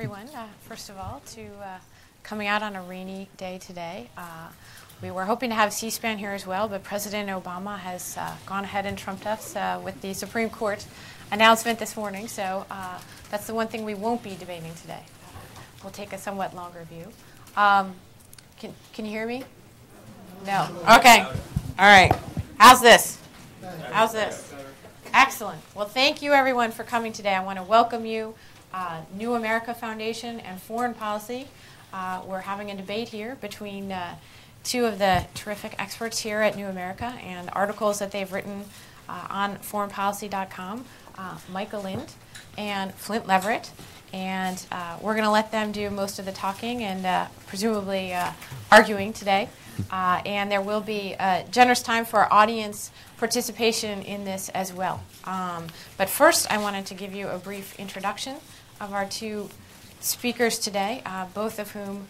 Everyone, first of all, to coming out on a rainy day today. We were hoping to have C-SPAN here as well, but President Obama has gone ahead and trumped us with the Supreme Court announcement this morning. So that's the one thing we won't be debating today. We'll take a somewhat longer view. Can you hear me? No. Okay. All right. How's this? How's this? Excellent. Well, thank you, everyone, for coming today. I want to welcome you. New America Foundation and Foreign Policy. We're having a debate here between two of the terrific experts here at New America and articles that they've written on foreignpolicy.com, Michael Lind and Flynt Leverett. And we're going to let them do most of the talking and presumably arguing today. And there will be generous time for audience participation in this as well. But first, I wanted to give you a brief introduction of our two speakers today, both of whom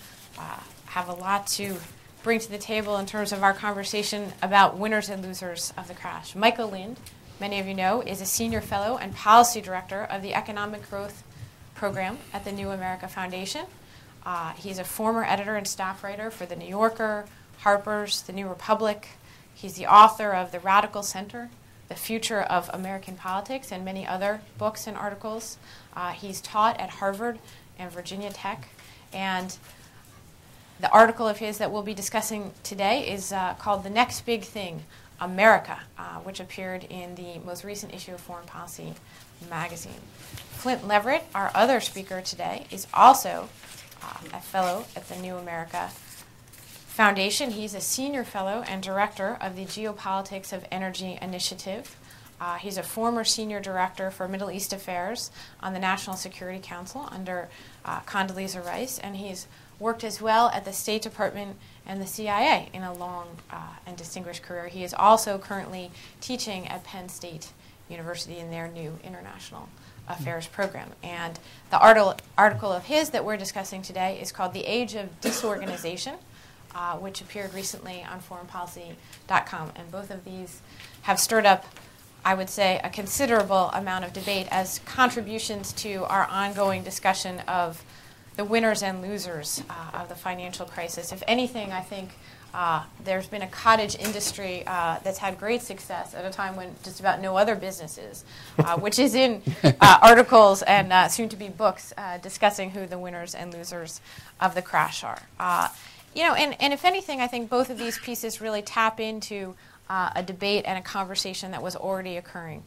have a lot to bring to the table in terms of our conversation about winners and losers of the crash. Michael Lind, many of you know, is a senior fellow and policy director of the Economic Growth Program at the New America Foundation. He's a former editor and staff writer for The New Yorker, Harper's, The New Republic. He's the author of The Radical Center, The Future of American Politics, and many other books and articles. He's taught at Harvard and Virginia Tech. And the article of his that we'll be discussing today is called The Next Big Thing, America, which appeared in the most recent issue of Foreign Policy magazine. Flynt Leverett, our other speaker today, is also a fellow at the New America Foundation. He's a senior fellow and director of the Geopolitics of Energy Initiative. He's a former senior director for Middle East Affairs on the National Security Council under Condoleezza Rice, and he's worked as well at the State Department and the CIA in a long and distinguished career. He is also currently teaching at Penn State University in their new International Affairs program. And the article of his that we're discussing today is called The Age of Disorganization, which appeared recently on foreignpolicy.com. And both of these have stirred up, I would say, a considerable amount of debate as contributions to our ongoing discussion of the winners and losers of the financial crisis. If anything, I think there's been a cottage industry that's had great success at a time when just about no other businesses, which is in articles and soon-to-be books discussing who the winners and losers of the crash are. And if anything, I think both of these pieces really tap into a debate and a conversation that was already occurring.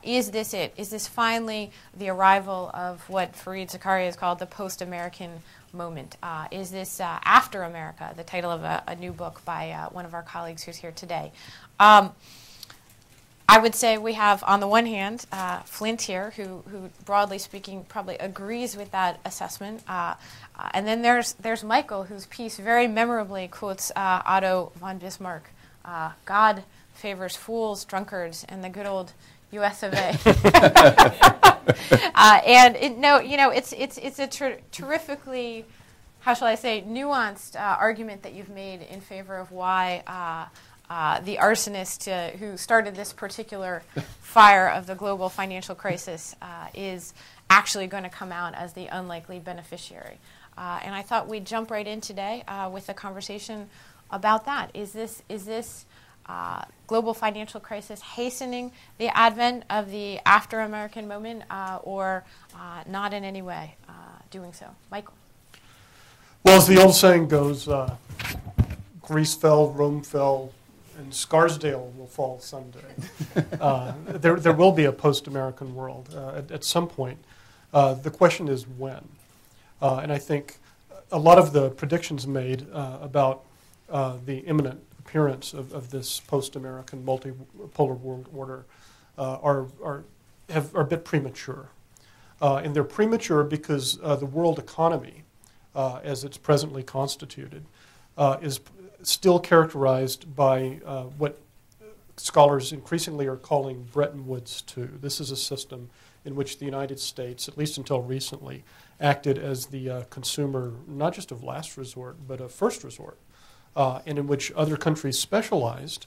Is this it? Is this finally the arrival of what Fareed Zakaria has called the post-American moment? Is this After America, the title of a new book by one of our colleagues who's here today? I would say we have, on the one hand, Flynt here, who broadly speaking probably agrees with that assessment. And then there's Michael, whose piece very memorably quotes Otto von Bismarck. God favors fools, drunkards, and the good old U.S. of A. It's a terrifically, how shall I say, nuanced argument that you've made in favor of why the arsonist who started this particular fire of the global financial crisis is actually going to come out as the unlikely beneficiary. And I thought we'd jump right in today with a conversation about that. Is this global financial crisis hastening the advent of the after-American moment or not in any way doing so? Michael. Well, as the old saying goes, Greece fell, Rome fell, and Scarsdale will fall someday. There will be a post-American world at some point. The question is when. And I think a lot of the predictions made about the imminent appearance of this post-American multipolar world order are a bit premature. And they're premature because the world economy, as it's presently constituted, is still characterized by what scholars increasingly are calling Bretton Woods II. This is a system in which the United States, at least until recently, acted as the consumer, not just of last resort, but of first resort, and in which other countries specialized,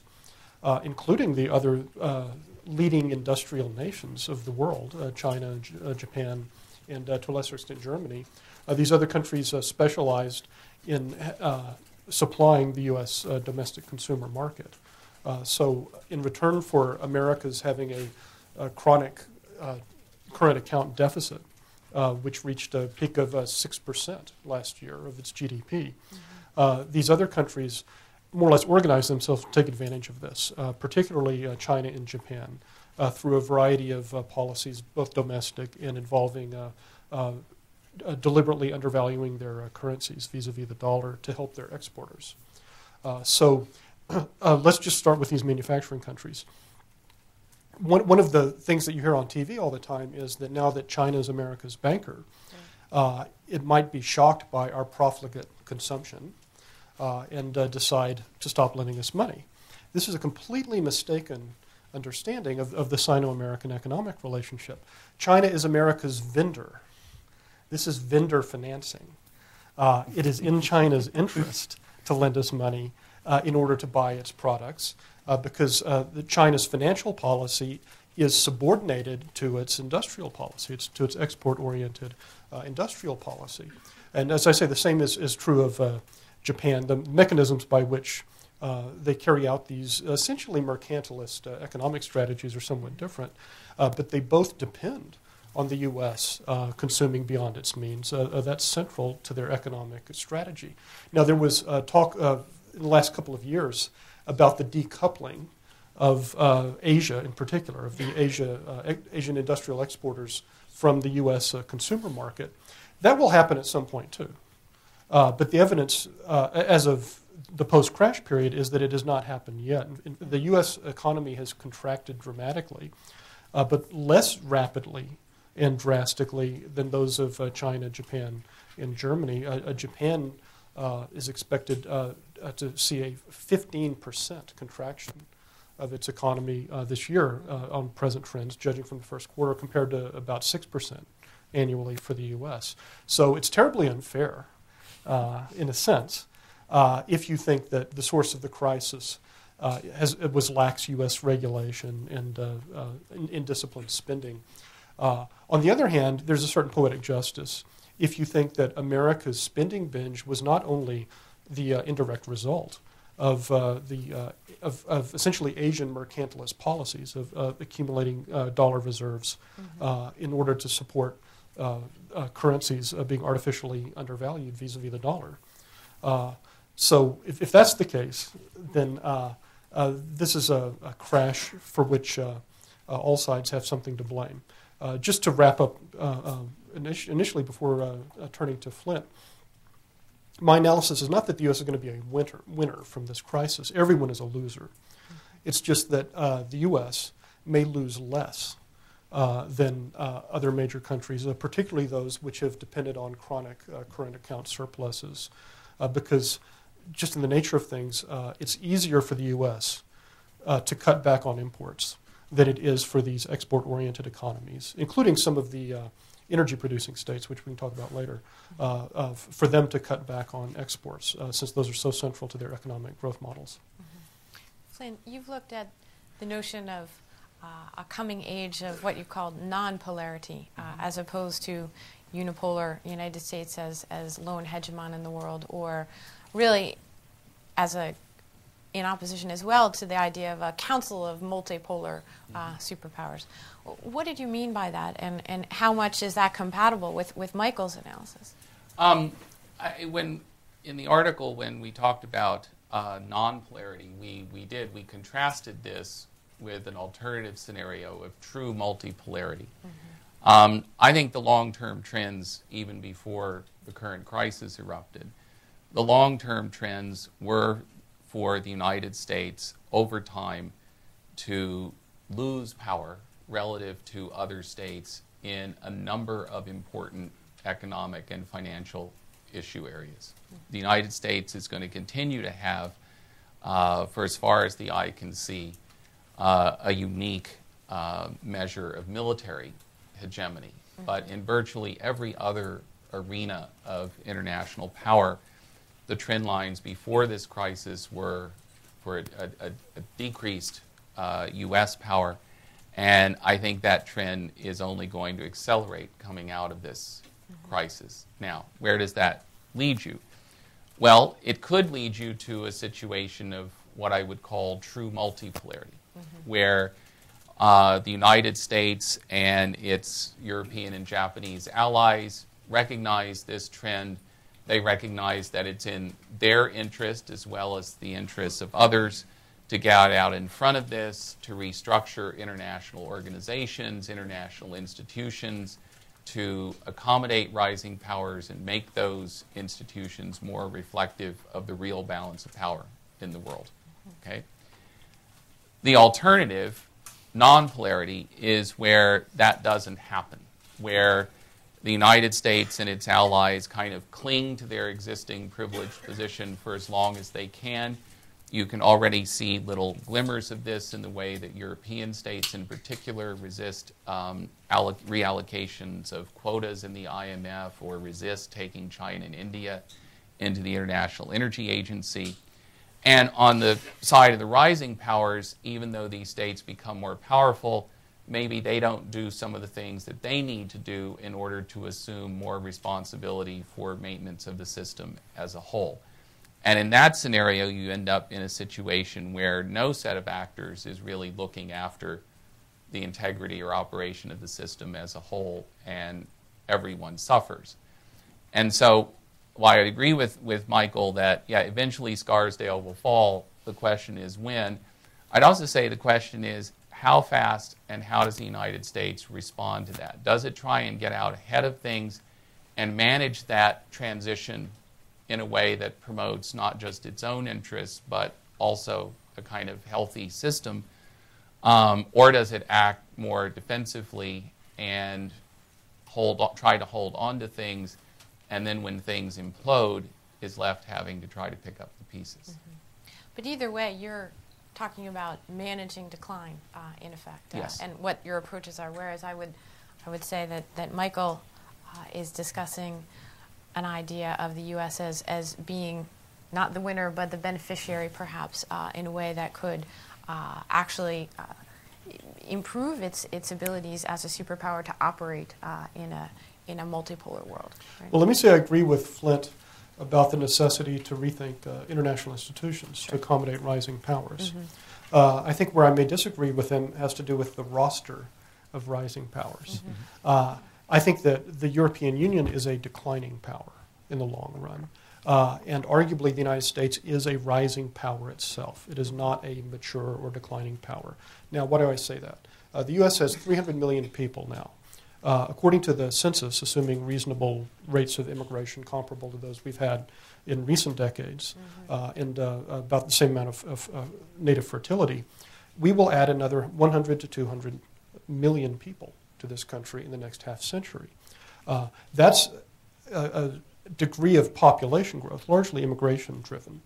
including the other leading industrial nations of the world, China, Japan, and to a lesser extent Germany. These other countries specialized in supplying the U.S. Domestic consumer market. So in return for America's having a chronic current account deficit, which reached a peak of 6% last year of its GDP, these other countries more or less organize themselves to take advantage of this, particularly China and Japan, through a variety of policies, both domestic and involving deliberately undervaluing their currencies vis-a-vis the dollar to help their exporters. So let's just start with these manufacturing countries. One of the things that you hear on TV all the time is that now that China is America's banker, it might be shocked by our profligate consumption and decide to stop lending us money. This is a completely mistaken understanding of the Sino-American economic relationship. China is America's vendor. This is vendor financing. It is in China's interest to lend us money in order to buy its products because China's financial policy is subordinated to its industrial policy, to its export-oriented industrial policy. And as I say, the same is true of Japan. The mechanisms by which they carry out these essentially mercantilist economic strategies are somewhat different, but they both depend on the U.S. Consuming beyond its means. That's central to their economic strategy. Now, there was talk in the last couple of years about the decoupling of Asia in particular, of the Asian industrial exporters from the U.S. Consumer market. That will happen at some point, too. But the evidence, as of the post-crash period, is that it has not happened yet. The U.S. economy has contracted dramatically, but less rapidly and drastically than those of China, Japan, and Germany. Japan is expected to see a 15% contraction of its economy this year on present trends, judging from the first quarter, compared to about 6% annually for the U.S. So it's terribly unfair, in a sense, if you think that the source of the crisis was lax U.S. regulation and indisciplined spending. On the other hand, there's a certain poetic justice if you think that America's spending binge was not only the indirect result of essentially Asian mercantilist policies of accumulating dollar reserves in order to support currencies being artificially undervalued vis-a-vis the dollar. So if that's the case, then this is a crash for which all sides have something to blame. Just to wrap up initially before turning to Flynt, my analysis is not that the U.S. is going to be a winner from this crisis. Everyone is a loser. It's just that the U.S. may lose less than other major countries, particularly those which have depended on chronic current account surpluses, because just in the nature of things, it's easier for the U.S. To cut back on imports than it is for these export-oriented economies, including some of the energy-producing states, which we can talk about later, for them to cut back on exports, since those are so central to their economic growth models. Flynt, you've looked at the notion of a coming age of what you called non-polarity, as opposed to unipolar United States as lone hegemon in the world, or really as in opposition as well to the idea of a council of multipolar superpowers. What did you mean by that, and how much is that compatible with Michael's analysis? When in the article, when we talked about non-polarity, we contrasted this with an alternative scenario of true multipolarity. I think the long-term trends, even before the current crisis erupted, the long-term trends were for the United States over time to lose power relative to other states in a number of important economic and financial issue areas. The United States is going to continue to have, for as far as the eye can see, a unique measure of military hegemony. But in virtually every other arena of international power, the trend lines before this crisis were for a decreased U.S. power And I think that trend is only going to accelerate coming out of this crisis. Now, where does that lead you? Well, it could lead you to a situation of what I would call true multipolarity, where the United States and its European and Japanese allies recognize this trend. They recognize that it's in their interest as well as the interests of others to get out in front of this, to restructure international organizations, international institutions, to accommodate rising powers and make those institutions more reflective of the real balance of power in the world. Okay? The alternative, non-polarity, is where that doesn't happen, where the United States and its allies kind of cling to their existing privileged position for as long as they can. You can already see little glimmers of this in the way that European states in particular resist reallocations of quotas in the IMF or resist taking China and India into the International Energy Agency. And on the side of the rising powers, even though these states become more powerful, maybe they don't do some of the things that they need to do in order to assume more responsibility for maintenance of the system as a whole. And in that scenario, you end up in a situation where no set of actors is really looking after the integrity or operation of the system as a whole, and everyone suffers. And so, while I agree with Michael that, yeah, eventually Scarsdale will fall, the question is when. I'd also say the question is how fast and how does the United States respond to that? Does it try and get out ahead of things and manage that transition in a way that promotes not just its own interests, but also a kind of healthy system? Or does it act more defensively and try to hold on to things, and then when things implode, is left having to try to pick up the pieces? But either way, you're talking about managing decline, in effect, yes. And what your approaches are. Whereas I would say that Michael is discussing an idea of the U.S. as being not the winner, but the beneficiary, perhaps, in a way that could actually improve its abilities as a superpower to operate in a multipolar world. Right? Well, let me say I agree with Flynt about the necessity to rethink international institutions to accommodate rising powers. I think where I may disagree with him has to do with the roster of rising powers. I think that the European Union is a declining power in the long run. And arguably the United States is a rising power itself. It is not a mature or declining power. Now, why do I say that? The U.S. has 300 million people now. According to the census, assuming reasonable rates of immigration comparable to those we've had in recent decades, and about the same amount of native fertility, we will add another 100 to 200 million people to this country in the next half century. That's a degree of population growth, largely immigration driven,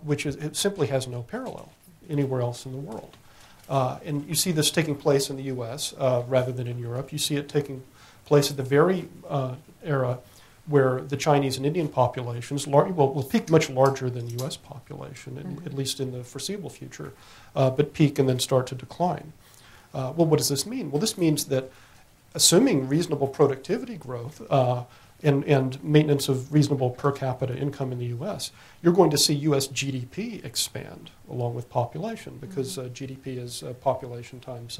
which it simply has no parallel anywhere else in the world. And you see this taking place in the U.S. Rather than in Europe. You see it taking place at the very era where the Chinese and Indian populations will peak much larger than the U.S. population, at least in the foreseeable future, but peak and then start to decline. Well, what does this mean? Well, this means that assuming reasonable productivity growth and maintenance of reasonable per capita income in the U.S., you're going to see U.S. GDP expand along with population, because GDP is population times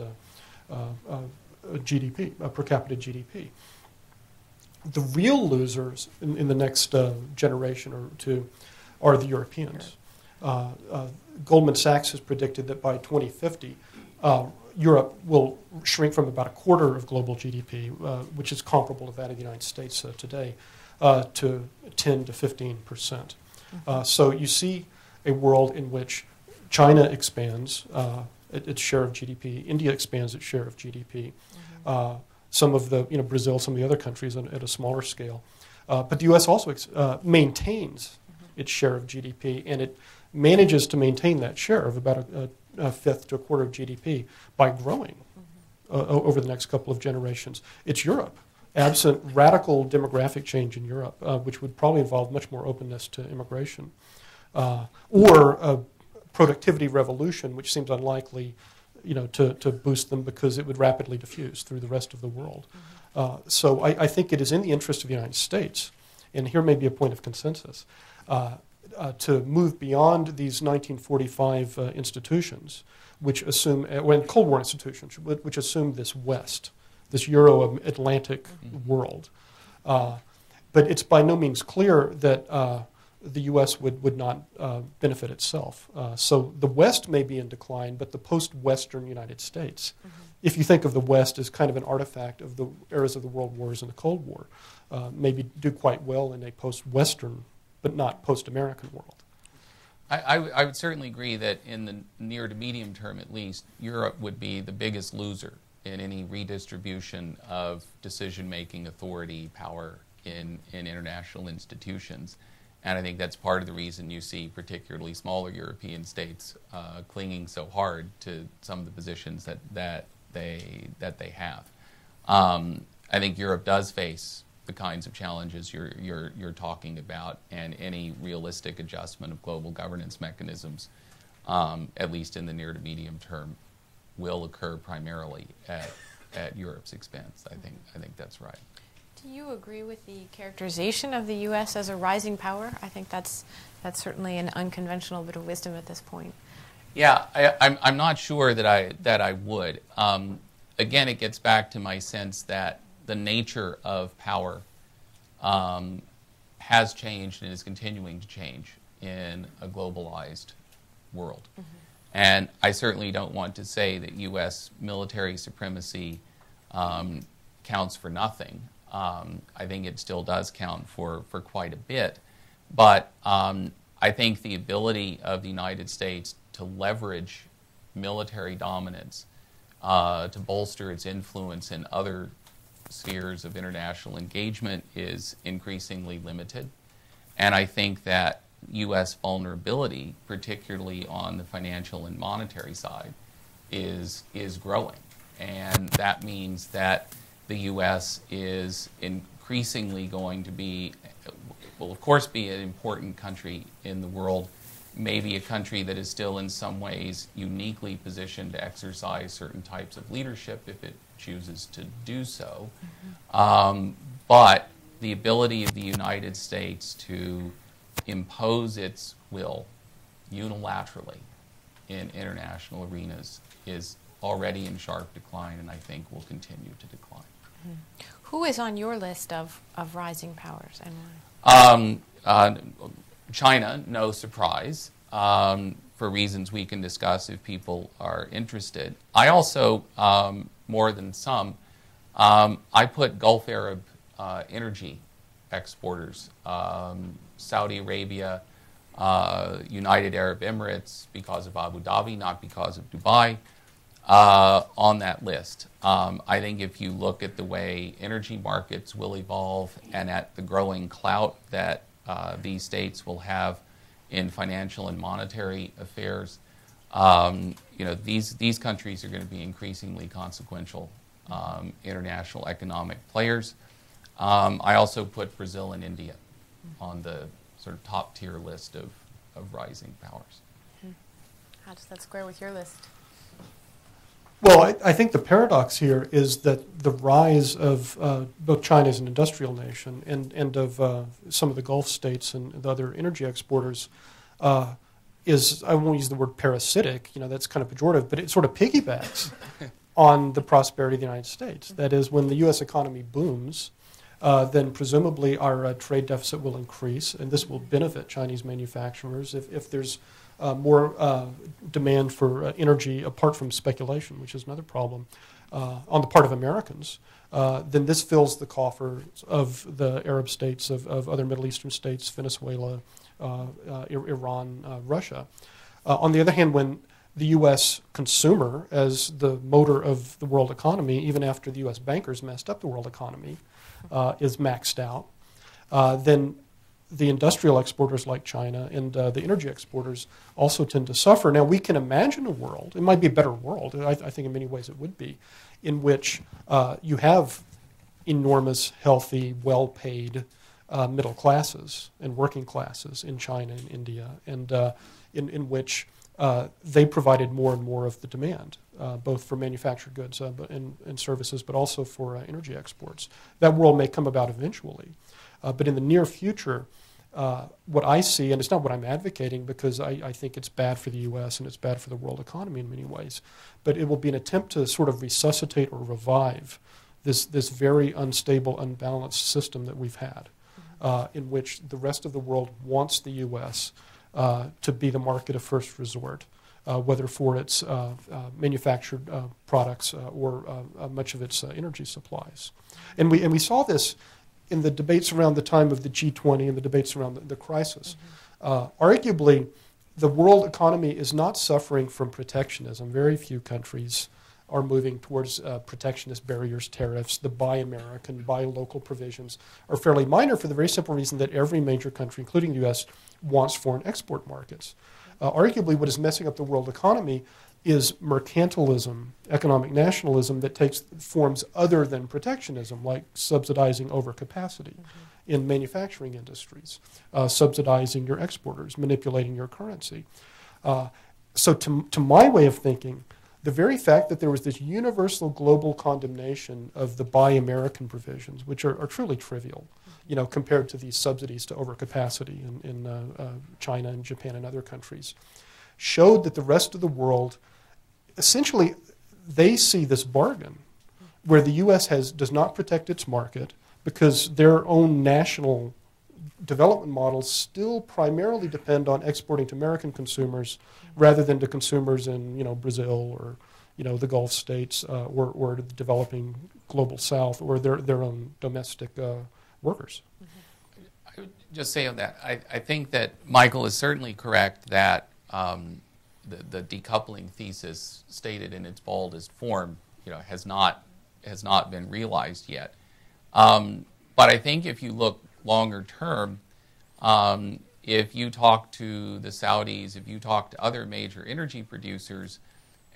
GDP, per capita GDP. The real losers in the next generation or two are the Europeans. Goldman Sachs has predicted that by 2050, Europe will shrink from about a quarter of global GDP, which is comparable to that of the United States today, to 10 to 15%. So you see a world in which China expands its share of GDP, India expands its share of GDP, some of the, Brazil, some of the other countries at a smaller scale. But the U.S. also maintains its share of GDP, and it manages to maintain that share of about a fifth to a quarter of GDP by growing over the next couple of generations. It's Europe, absent radical demographic change in Europe, which would probably involve much more openness to immigration, or a productivity revolution, which seems unlikely to boost them because it would rapidly diffuse through the rest of the world. So I think it is in the interest of the United States, and here may be a point of consensus, to move beyond these 1945 institutions, which assume, Cold War institutions, which assume this West, this Euro-Atlantic world. But it's by no means clear that the U.S. would not benefit itself. So the West may be in decline, but the post-Western United States, if you think of the West as kind of an artifact of the eras of the World Wars and the Cold War, maybe do quite well in a post-Western, but not post-American world. I would certainly agree that in the near to medium term, at least, Europe would be the biggest loser in any redistribution of decision-making authority, power in international institutions. And I think that's part of the reason you see particularly smaller European states clinging so hard to some of the positions that they have. I think Europe does face the kinds of challenges you're talking about, and any realistic adjustment of global governance mechanisms, at least in the near to medium term, will occur primarily at Europe's expense. I think that's right. Do you agree with the characterization of the U.S. as a rising power? I think that's certainly an unconventional bit of wisdom at this point. Yeah, I'm not sure that I would. Again, it gets back to my sense that the nature of power has changed and is continuing to change in a globalized world. And I certainly don't want to say that U.S. military supremacy counts for nothing. I think it still does count for quite a bit. But I think the ability of the United States to leverage military dominance to bolster its influence in other spheres of international engagement is increasingly limited. And I think that U.S. vulnerability, particularly on the financial and monetary side, is growing. And that means that the U.S. is increasingly going to be, will of course be an important country in the world, maybe a country that is still in some ways uniquely positioned to exercise certain types of leadership if it chooses to do so. But the ability of the United States to impose its will unilaterally in international arenas is already in sharp decline, and I think will continue to decline. Who is on your list of rising powers and why? China, no surprise, for reasons we can discuss if people are interested. I also, more than some, I put Gulf Arab energy exporters, Saudi Arabia, United Arab Emirates, because of Abu Dhabi, not because of Dubai, on that list. I think if you look at the way energy markets will evolve and at the growing clout that these states will have in financial and monetary affairs, these countries are going to be increasingly consequential international economic players. I also put Brazil and India on the sort of top tier list of rising powers. How does that square with your list? Well, I think the paradox here is that the rise of both China as an industrial nation and of some of the Gulf states and the other energy exporters is, I won't use the word parasitic, that's kind of pejorative, but it sort of piggybacks on the prosperity of the United States. That is, when the U.S. economy booms, then presumably our trade deficit will increase, and this will benefit Chinese manufacturers if there's more demand for energy apart from speculation, which is another problem, on the part of Americans, then this fills the coffers of the Arab states, of other Middle Eastern states, Venezuela, Iran, Russia. On the other hand, when the U.S. consumer, as the motor of the world economy, even after the U.S. bankers messed up the world economy, is maxed out, then the industrial exporters like China and the energy exporters also tend to suffer. Now, we can imagine a world, it might be a better world, I think in many ways it would be, in which you have enormous, healthy, well-paid middle classes and working classes in China and India, and in which they provided more and more of the demand, both for manufactured goods and services, but also for energy exports. That world may come about eventually. But in the near future, what I see, and it's not what I'm advocating because I think it's bad for the U.S. and it's bad for the world economy in many ways, but it will be an attempt to sort of resuscitate or revive this very unstable, unbalanced system that we've had, in which the rest of the world wants the U.S. To be the market of first resort, whether for its manufactured products or much of its energy supplies. And we saw this in the debates around the time of the G20 and the debates around the crisis. Arguably, the world economy is not suffering from protectionism. Very few countries are moving towards protectionist barriers, tariffs. The Buy American, Buy Local provisions are fairly minor for the very simple reason that every major country, including the U.S., wants foreign export markets. Arguably, what is messing up the world economy is mercantilism, economic nationalism that takes forms other than protectionism, like subsidizing overcapacity in manufacturing industries, subsidizing your exporters, manipulating your currency. So to my way of thinking, the very fact that there was this universal global condemnation of the Buy American provisions, which are truly trivial, compared to these subsidies to overcapacity in China and Japan and other countries, showed that the rest of the world, essentially, they see this bargain where the U.S. does not protect its market because their own national development models still primarily depend on exporting to American consumers rather than to consumers in Brazil or the Gulf states or the developing global South or their own domestic workers. I would just say on that, I think that Michael is certainly correct that the decoupling thesis stated in its boldest form has not been realized yet. But I think if you look longer term, if you talk to the Saudis, if you talk to other major energy producers,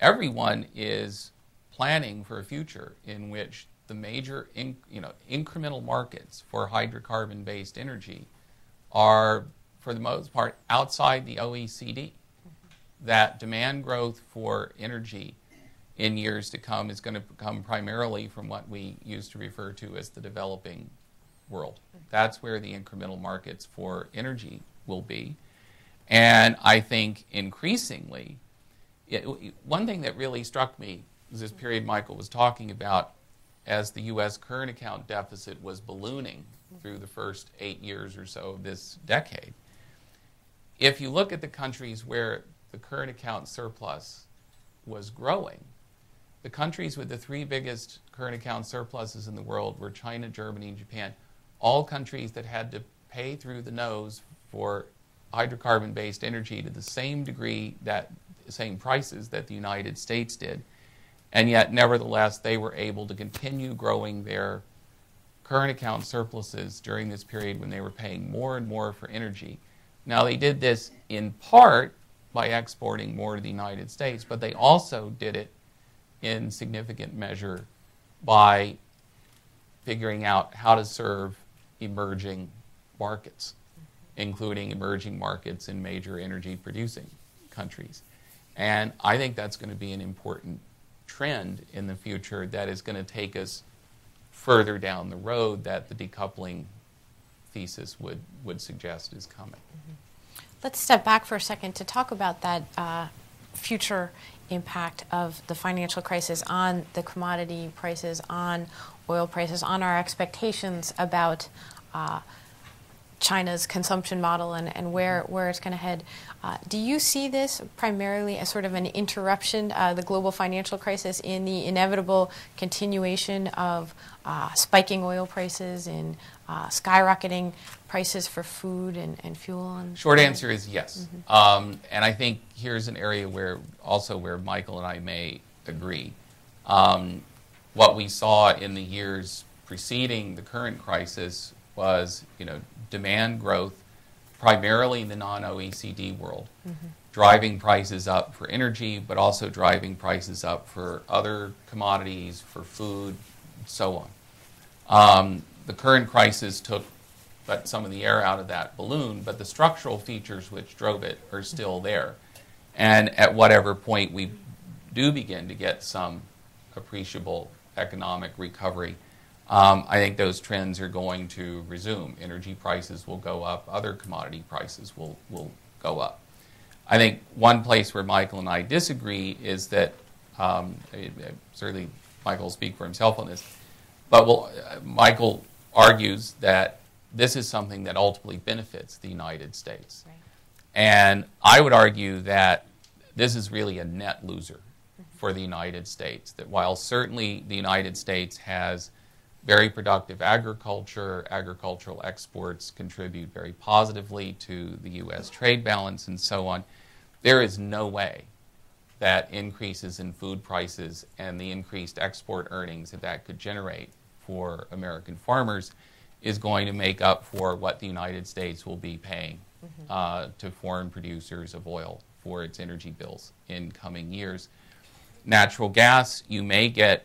everyone is planning for a future in which the major incremental markets for hydrocarbon-based energy are, for the most part, outside the OECD. That demand growth for energy in years to come is going to come primarily from what we used to refer to as the developing world. That's where the incremental markets for energy will be. And I think increasingly, one thing that really struck me was this period Michael was talking about as the U.S. current account deficit was ballooning through the first 8 years or so of this decade. If you look at the countries where the current account surplus was growing, the countries with the 3 biggest current account surpluses in the world were China, Germany, and Japan, all countries that had to pay through the nose for hydrocarbon-based energy to the same degree, that same prices that the United States did. And yet, nevertheless, they were able to continue growing their current account surpluses during this period when they were paying more and more for energy. Now, they did this in part by exporting more to the United States, but they also did it in significant measure by figuring out how to serve emerging markets, including emerging markets in major energy-producing countries. And I think that's going to be an important trend in the future that is going to take us further down the road that the decoupling thesis would suggest is coming. Let's step back for a second to talk about that future impact of the financial crisis on the commodity prices, on oil prices, on our expectations about China's consumption model and where it's going to head. Do you see this primarily as sort of an interruption, the global financial crisis, in the inevitable continuation of spiking oil prices and skyrocketing prices for food and fuel? Short answer is yes. And I think here's an area where Michael and I may agree. What we saw in the years preceding the current crisis was, demand growth, primarily in the non-OECD world, driving prices up for energy, but also driving prices up for other commodities, for food, and so on. The current crisis took some of the air out of that balloon, but the structural features which drove it are still there. And at whatever point we do begin to get some appreciable economic recovery, I think those trends are going to resume. Energy prices will go up, other commodity prices will go up. I think one place where Michael and I disagree is that, certainly Michael will speak for himself on this, but Michael argues that this is something that ultimately benefits the United States. Right. And I would argue that this is really a net loser for the United States, that while certainly the United States has very productive agriculture, agricultural exports contribute very positively to the U.S. trade balance and so on, there is no way that increases in food prices and the increased export earnings that could generate for American farmers is going to make up for what the United States will be paying to foreign producers of oil for its energy bills in coming years. Natural gas, you may get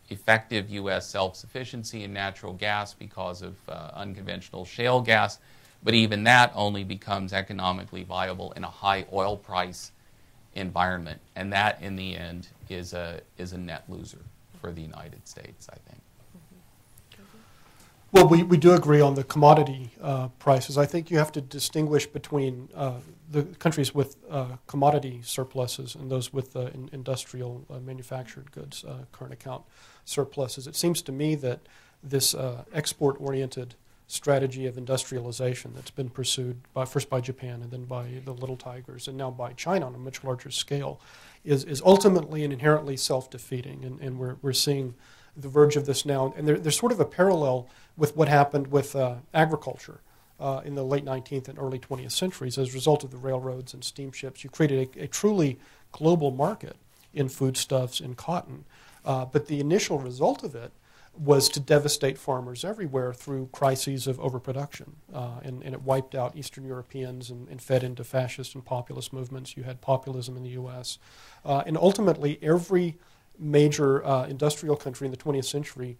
effective U.S. self-sufficiency in natural gas because of unconventional shale gas, but even that only becomes economically viable in a high oil price environment, and that in the end is a net loser for the United States, I think. Well, we do agree on the commodity prices. I think you have to distinguish between the countries with commodity surpluses and those with industrial manufactured goods current account surpluses. It seems to me that this export-oriented strategy of industrialization that's been pursued first by Japan and then by the Little Tigers and now by China on a much larger scale is ultimately and inherently self-defeating, and we're seeing the verge of this now. And there's sort of a parallel with what happened with agriculture in the late 19th and early 20th centuries. As a result of the railroads and steamships, you created a truly global market in foodstuffs and cotton. But the initial result of it was to devastate farmers everywhere through crises of overproduction. And it wiped out Eastern Europeans and fed into fascist and populist movements. You had populism in the U.S. And ultimately, every major industrial country in the 20th century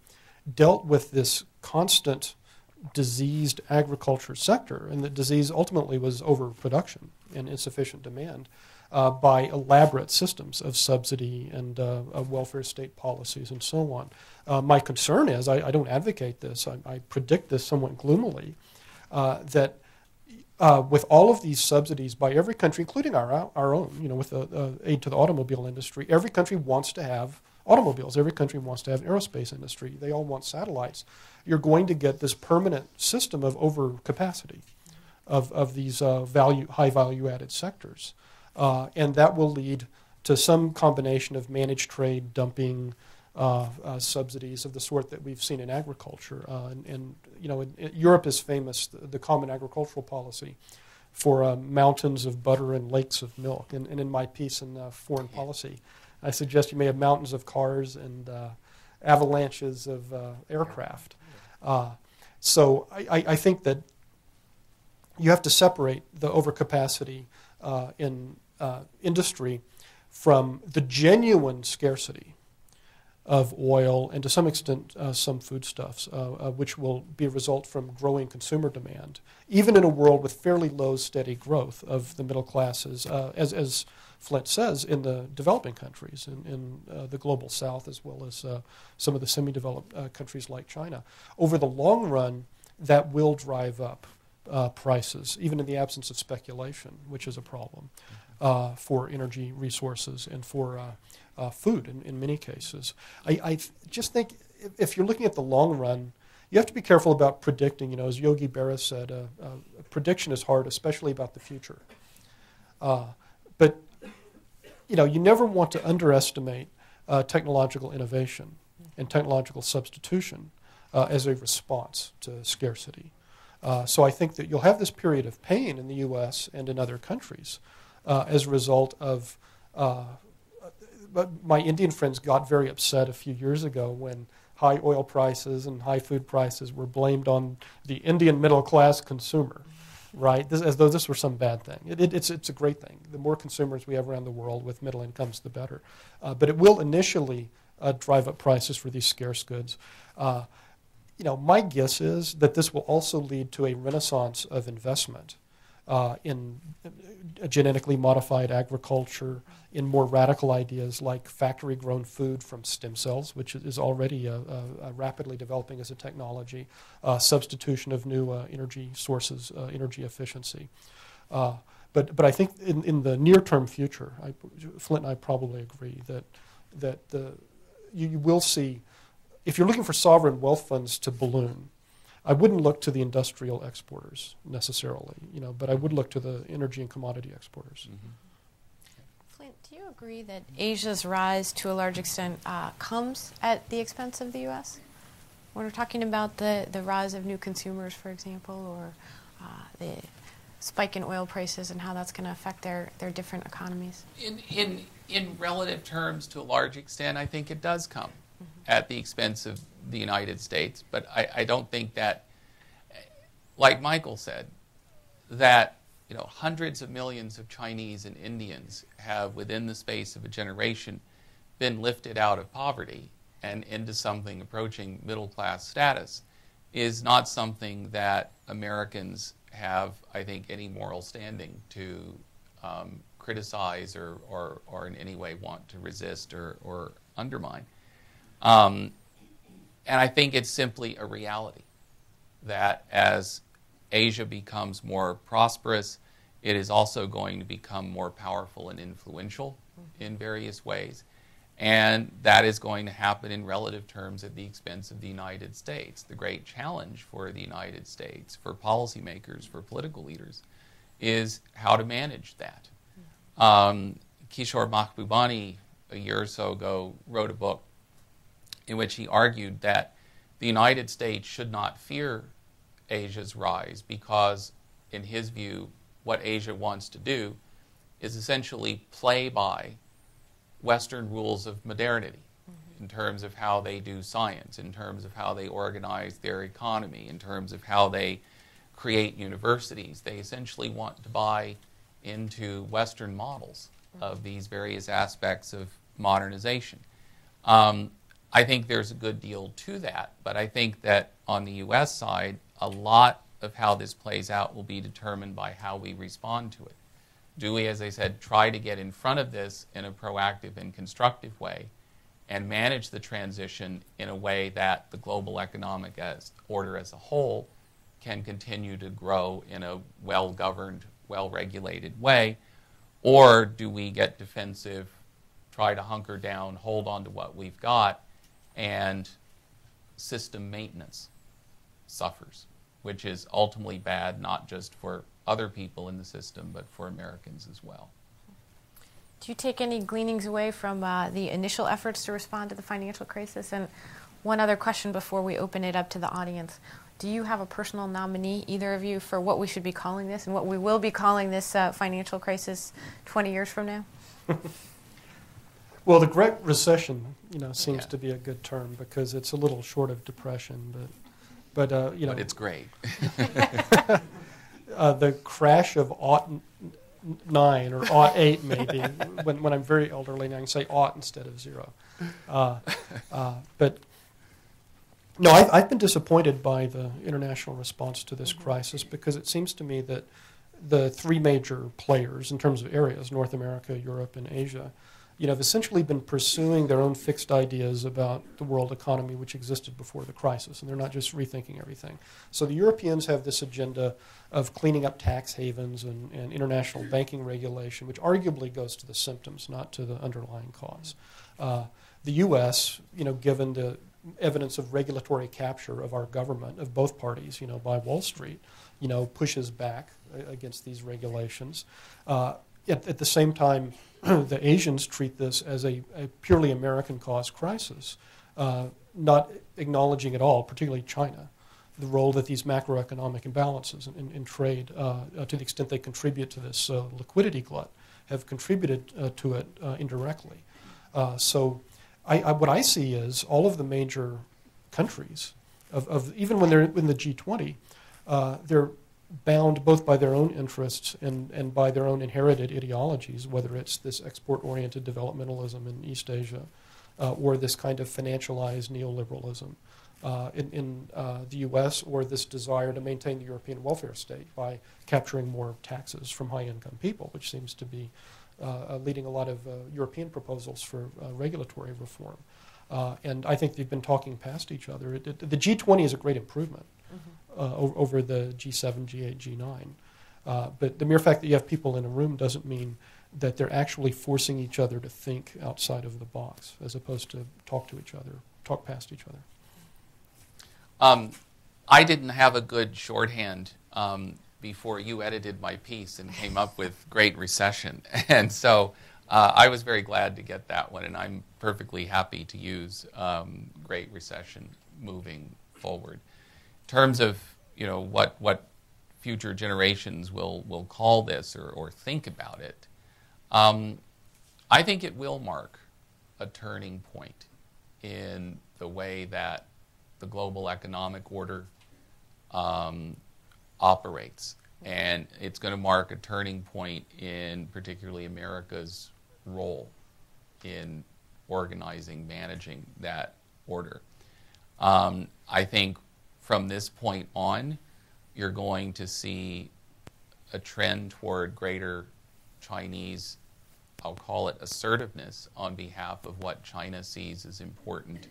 dealt with this constant diseased agriculture sector, and the disease ultimately was overproduction and insufficient demand by elaborate systems of subsidy and welfare state policies and so on. My concern is, I don't advocate this, I predict this somewhat gloomily, that with all of these subsidies by every country, including our own, with aid to the automobile industry, every country wants to have automobiles. Every country wants to have an aerospace industry. They all want satellites. You're going to get this permanent system of overcapacity of these high value-added sectors. And that will lead to some combination of managed trade, dumping, subsidies of the sort that we've seen in agriculture. Europe is famous, the common agricultural policy, for mountains of butter and lakes of milk. And in my piece in Foreign Policy, I suggest you may have mountains of cars and avalanches of aircraft. So I think that you have to separate the overcapacity in industry from the genuine scarcity of oil and to some extent some foodstuffs, which will be a result from growing consumer demand, even in a world with fairly low, steady growth of the middle classes, as Flynt says, in the developing countries, in the global south, as well as some of the semi-developed countries like China. Over the long run, that will drive up prices, even in the absence of speculation, which is a problem for energy resources and for food in many cases. I just think if you're looking at the long run, you have to be careful about predicting. As Yogi Berra said, prediction is hard, especially about the future. But you never want to underestimate technological innovation and technological substitution as a response to scarcity. So I think that you'll have this period of pain in the U.S. and in other countries as a result of my Indian friends got very upset a few years ago when high oil prices and high food prices were blamed on the Indian middle-class consumer, right? As though this were some bad thing. It's a great thing. The more consumers we have around the world with middle incomes, the better. But it will initially drive up prices for these scarce goods. My guess is that this will also lead to a renaissance of investment in genetically modified agriculture, in more radical ideas like factory-grown food from stem cells, which is already rapidly developing as a technology, substitution of new energy sources, energy efficiency. But I think in the near-term future, Flynt and I probably agree that you will see, if you're looking for sovereign wealth funds to balloon, I wouldn't look to the industrial exporters necessarily, but I would look to the energy and commodity exporters. Mm-hmm. Flynt, do you agree that Asia's rise to a large extent comes at the expense of the U.S.? When we're talking about the rise of new consumers, for example, or the spike in oil prices and how that's going to affect their different economies? In relative terms, to a large extent, I think it does come at the expense of the United States. But I don't think that, like Michael said, that hundreds of millions of Chinese and Indians have, within the space of a generation, been lifted out of poverty and into something approaching middle-class status is not something that Americans have, I think, any moral standing to criticize or in any way want to resist or undermine. And I think it's simply a reality that as Asia becomes more prosperous, it is also going to become more powerful and influential in various ways. And that is going to happen in relative terms at the expense of the United States. The great challenge for the United States, for policymakers, for political leaders, is how to manage that. Kishore Mahbubani, a year or so ago, wrote a book in which he argued that the United States should not fear Asia's rise because, in his view, what Asia wants to do is essentially play by Western rules of modernity in terms of how they do science, in terms of how they organize their economy, in terms of how they create universities. They essentially want to buy into Western models of these various aspects of modernization. I think there's a good deal to that, but I think that on the U.S. side, a lot of how this plays out will be determined by how we respond to it. Do we, as I said, try to get in front of this in a proactive and constructive way and manage the transition in a way that the global economic order as a whole can continue to grow in a well-governed, well-regulated way? Or do we get defensive, try to hunker down, hold on to what we've got, and system maintenance suffers, which is ultimately bad not just for other people in the system, but for Americans as well. Do you take any gleanings away from the initial efforts to respond to the financial crisis? And one other question before we open it up to the audience. Do you have a personal nominee, either of you, for what we should be calling this and what we will be calling this financial crisis 20 years from now? Well, the Great Recession, seems to be a good term because it's a little short of depression, but it's great. The crash of '09 or '08 maybe. when I'm very elderly now, I can say '08 instead of 0. But no, I've been disappointed by the international response to this crisis because it seems to me that the three major players in terms of areas, North America, Europe, and Asia, have essentially been pursuing their own fixed ideas about the world economy which existed before the crisis, and they're not just rethinking everything. So the Europeans have this agenda of cleaning up tax havens and international banking regulation, which arguably goes to the symptoms, not to the underlying cause. The U.S., given the evidence of regulatory capture of our government, of both parties, by Wall Street, pushes back against these regulations. At the same time, the Asians treat this as a purely American-caused crisis, not acknowledging at all, particularly China, the role that these macroeconomic imbalances in trade, to the extent they contribute to this liquidity glut, have contributed to it indirectly. So what I see is all of the major countries, even when they're in the G20, they're bound both by their own interests and by their own inherited ideologies, whether it's this export-oriented developmentalism in East Asia or this kind of financialized neoliberalism in the U.S. or this desire to maintain the European welfare state by capturing more taxes from high-income people, which seems to be leading a lot of European proposals for regulatory reform. And I think they've been talking past each other. The G20 is a great improvement over the G7, G8, G9. But the mere fact that you have people in a room doesn't mean that they're actually forcing each other to think outside of the box, as opposed to talk to each other, talk past each other. I didn't have a good shorthand before you edited my piece and came up with Great Recession. And so I was very glad to get that one, and I'm perfectly happy to use Great Recession moving forward. In terms of what future generations will call this or think about it, I think it will mark a turning point in the way that the global economic order operates. And it's going to mark a turning point in particularly America's role in organizing, managing that order. I think from this point on, you're going to see a trend toward greater Chinese, I'll call it assertiveness, on behalf of what China sees as important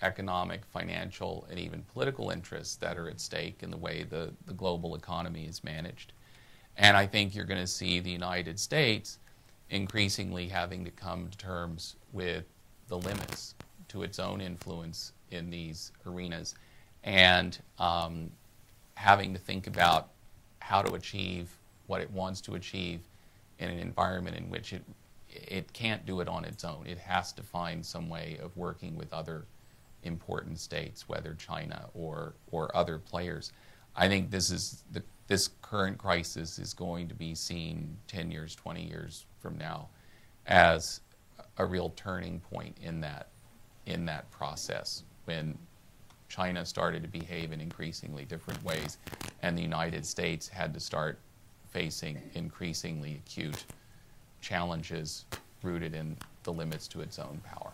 economic, financial, and even political interests that are at stake in the way the global economy is managed. And I think you're going to see the United States increasingly having to come to terms with the limits to its own influence in these arenas, and having to think about how to achieve what it wants to achieve in an environment in which it can't do it on its own. It has to find some way of working with other important states, whether China or other players. I think this current crisis is going to be seen 10 years, 20 years from now as a real turning point in that process, when China started to behave in increasingly different ways, and the United States had to start facing increasingly acute challenges rooted in the limits to its own power.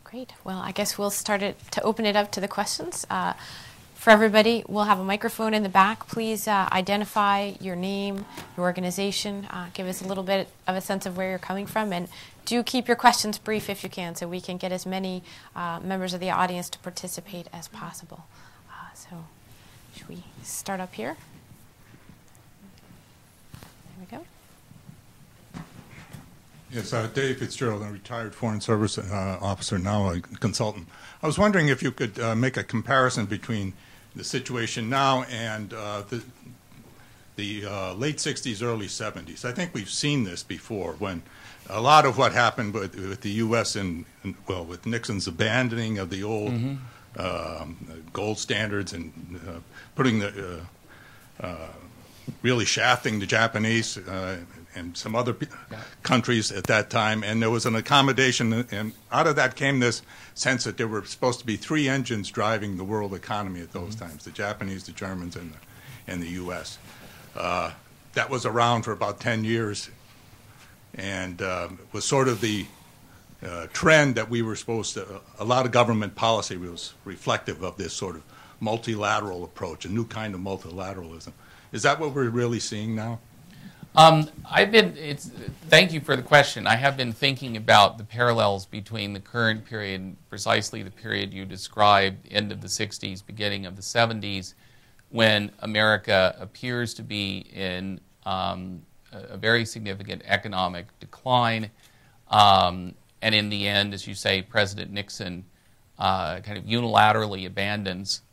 Great. Well, I guess we'll start to open it up to the questions. For everybody, we'll have a microphone in the back. Please identify your name, your organization, give us a little bit of a sense of where you're coming from, and do keep your questions brief if you can, so we can get as many members of the audience to participate as possible. So should we start up here? There we go. Yes, Dave Fitzgerald, a retired Foreign Service officer, now a consultant. I was wondering if you could make a comparison between the situation now and the late 60s, early 70s. I think we've seen this before, when a lot of what happened with the U.S. with Nixon's abandoning of the old gold standards and putting really shafting the Japanese and some other countries at that time, and there was an accommodation, and out of that came this sense that there were supposed to be three engines driving the world economy at those times: the Japanese, the Germans, and the U.S. That was around for about 10 years, and was sort of the trend that we were supposed to, a lot of government policy was reflective of this sort of multilateral approach, a new kind of multilateralism. Is that what we're really seeing now? Thank you for the question. I have been thinking about the parallels between the current period and precisely the period you described, end of the 60s, beginning of the 70s, when America appears to be in a very significant economic decline. And in the end, as you say, President Nixon kind of unilaterally abandons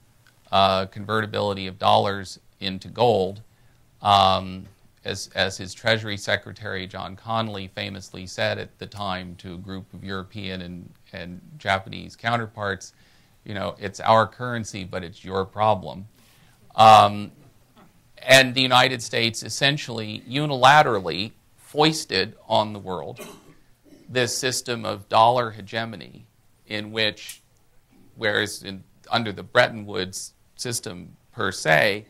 convertibility of dollars into gold. As his Treasury Secretary, John Connally, famously said at the time to a group of European and Japanese counterparts, it's our currency, but it's your problem. And the United States essentially unilaterally foisted on the world this system of dollar hegemony, in which, whereas under the Bretton Woods system per se,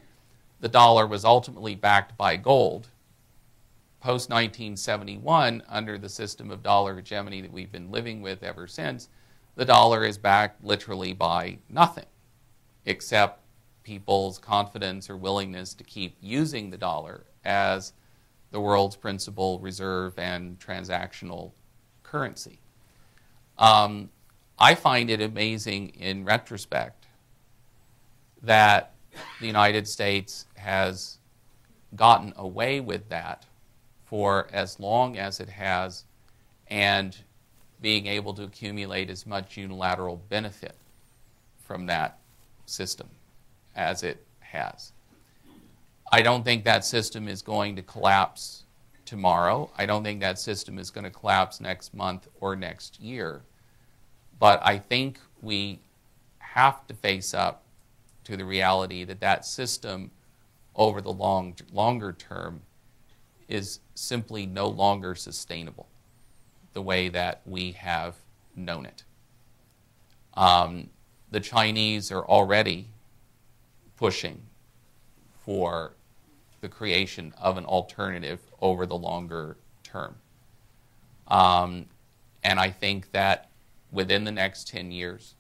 the dollar was ultimately backed by gold. Post-1971, under the system of dollar hegemony that we've been living with ever since, the dollar is backed literally by nothing, except people's confidence or willingness to keep using the dollar as the world's principal reserve and transactional currency. I find it amazing in retrospect that the United States has gotten away with that for as long as it has, and being able to accumulate as much unilateral benefit from that system as it has. I don't think that system is going to collapse tomorrow. I don't think that system is going to collapse next month or next year. But I think we have to face up to the reality that that system over the longer term is simply no longer sustainable the way that we have known it. The Chinese are already pushing for the creation of an alternative over the longer term. And I think that within the next 10 years,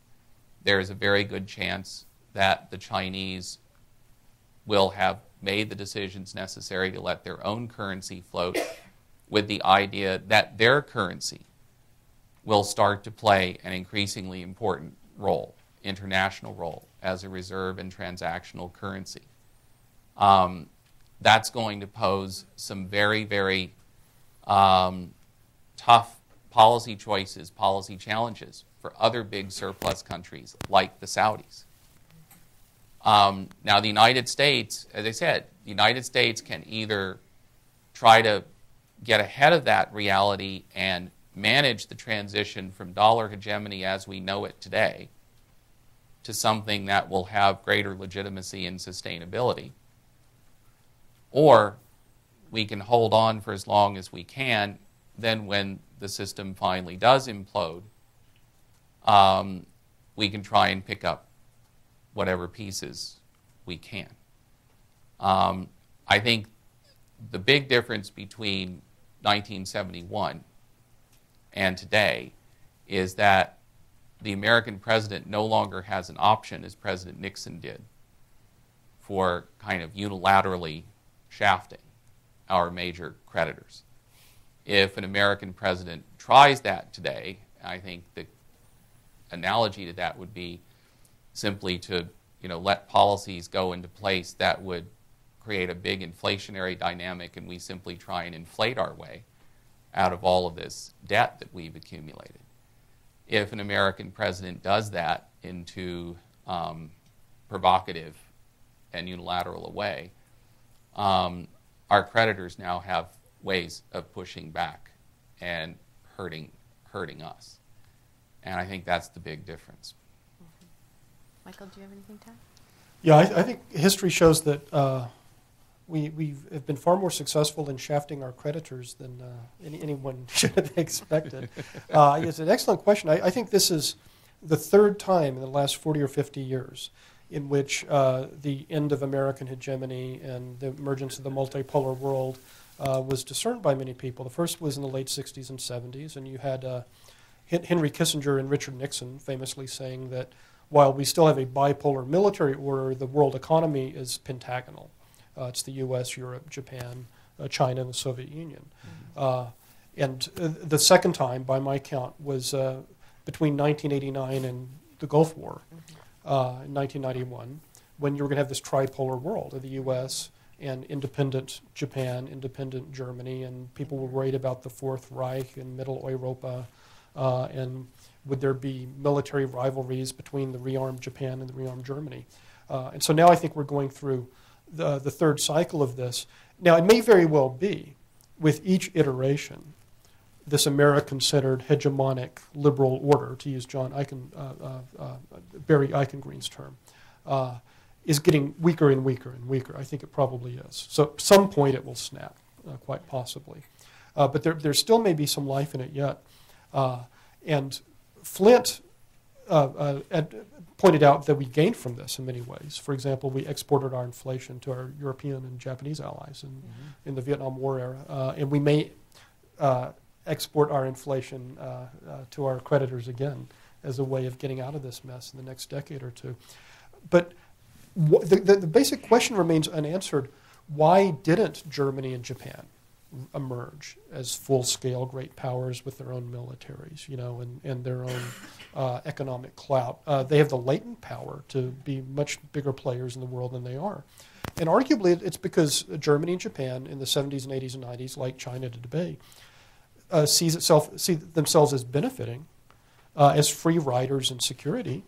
there is a very good chance that the Chinese will have made the decisions necessary to let their own currency float, with the idea that their currency will start to play an increasingly important role, international role, as a reserve and transactional currency. That's going to pose some very, very tough policy choices, policy challenges for other big surplus countries like the Saudis. Now, the United States, as I said, the United States can either try to get ahead of that reality and manage the transition from dollar hegemony as we know it today to something that will have greater legitimacy and sustainability. Or we can hold on for as long as we can. Then when the system finally does implode, we can try and pick up whatever pieces we can. I think the big difference between 1971 and today is that the American president no longer has an option, as President Nixon did, for kind of unilaterally shafting our major creditors. If an American president tries that today, I think the analogy to that would be simply to let policies go into place that would create a big inflationary dynamic, and we simply try and inflate our way out of all of this debt that we've accumulated. If an American president does that into provocative and unilateral a way, our creditors now have ways of pushing back and hurting us. And I think that's the big difference. Mm-hmm. Michael, do you have anything to add? Yeah, I think history shows that we have been far more successful in shafting our creditors than anyone should have expected. It's an excellent question. I think this is the third time in the last 40 or 50 years in which the end of American hegemony and the emergence of the multipolar world was discerned by many people. The first was in the late 60s and 70s, and you had Henry Kissinger and Richard Nixon famously saying that while we still have a bipolar military order, the world economy is pentagonal. It's the U.S., Europe, Japan, China, and the Soviet Union. Mm-hmm. And the second time, by my count, was between 1989 and the Gulf War, in 1991, when you were going to have this tripolar world of the U.S. and independent Japan, independent Germany, and people were worried about the Fourth Reich and Middle Europa, and would there be military rivalries between the rearmed Japan and the rearmed Germany. And so now I think we're going through the third cycle of this. Now, it may very well be, with each iteration, this American-centered, hegemonic, liberal order, to use Barry Eichengreen's term, is getting weaker and weaker and weaker. I think it probably is. So at some point it will snap, quite possibly. But there still may be some life in it yet. And Flynt pointed out that we gained from this in many ways. For example, we exported our inflation to our European and Japanese allies in the Vietnam War era. And we may export our inflation to our creditors again as a way of getting out of this mess in the next decade or two. But the basic question remains unanswered. Why didn't Germany and Japan emerge as full-scale great powers with their own militaries, and their own economic clout? They have the latent power to be much bigger players in the world than they are. And arguably, it's because Germany and Japan in the 70s and 80s and 90s, like China today, see themselves as benefiting as free riders in security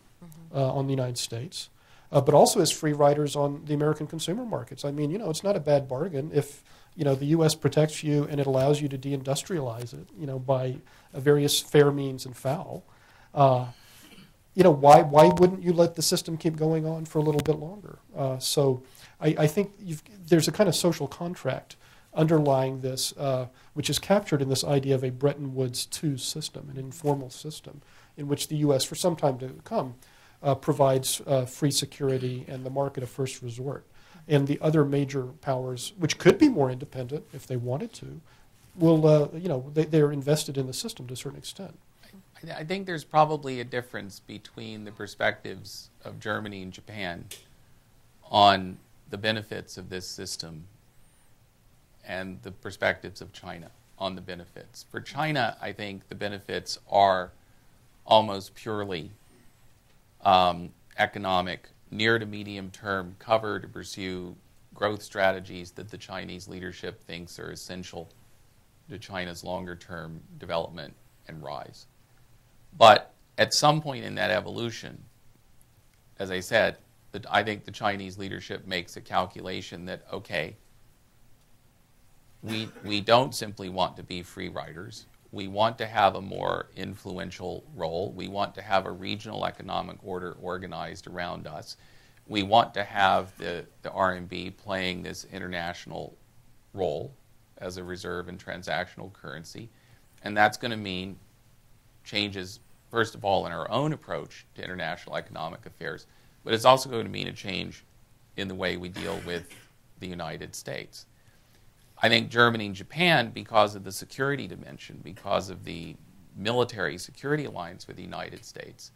on the United States, but also as free riders on the American consumer markets. I mean, it's not a bad bargain if the U.S. protects you and it allows you to deindustrialize it, by various fair means and foul. Why wouldn't you let the system keep going on for a little bit longer? So I think there's a kind of social contract underlying this, which is captured in this idea of a Bretton Woods II system, an informal system, in which the U.S. for some time to come provides free security and the market of first resort. And the other major powers, which could be more independent if they wanted to, will, they're invested in the system to a certain extent. I think there's probably a difference between the perspectives of Germany and Japan on the benefits of this system and the perspectives of China on the benefits. For China, I think the benefits are almost purely economic, near to medium term cover to pursue growth strategies that the Chinese leadership thinks are essential to China's longer term development and rise. But at some point in that evolution, as I said, I think the Chinese leadership makes a calculation that, okay, we don't simply want to be free riders. We want to have a more influential role. We want to have a regional economic order organized around us. We want to have the RMB playing this international role as a reserve and transactional currency. And that's going to mean changes, first of all, in our own approach to international economic affairs, but it's also going to mean a change in the way we deal with the United States. I think Germany and Japan, because of the security dimension, because of the military security alliance with the United States,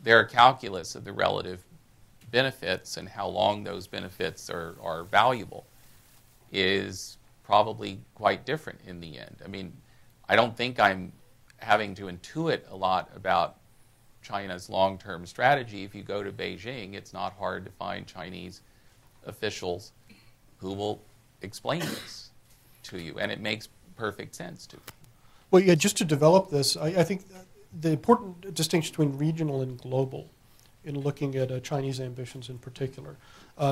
their calculus of the relative benefits and how long those benefits are valuable is probably quite different in the end. I mean, I don't think I'm having to intuit a lot about China's long-term strategy. If you go to Beijing, it's not hard to find Chinese officials who will explain this to you, and it makes perfect sense to you. Well, yeah, just to develop this, I think the important distinction between regional and global in looking at Chinese ambitions in particular.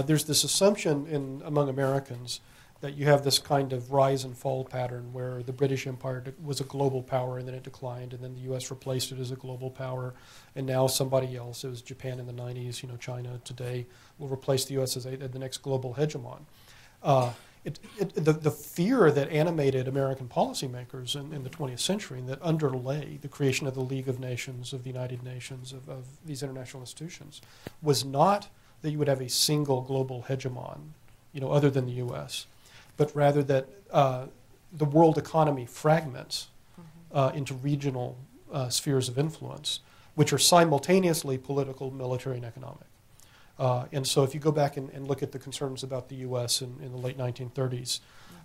There's this assumption among Americans that you have this kind of rise and fall pattern where the British Empire was a global power and then it declined, and then the U.S. replaced it as a global power, and now somebody else, it was Japan in the 90s, China today, will replace the U.S. as the next global hegemon. The fear that animated American policymakers in the 20th century and that underlay the creation of the League of Nations, of the United Nations, of these international institutions, was not that you would have a single global hegemon, other than the U.S., but rather that the world economy fragments into regional spheres of influence, which are simultaneously political, military, and economic. And so if you go back and look at the concerns about the U.S. in the late 1930s,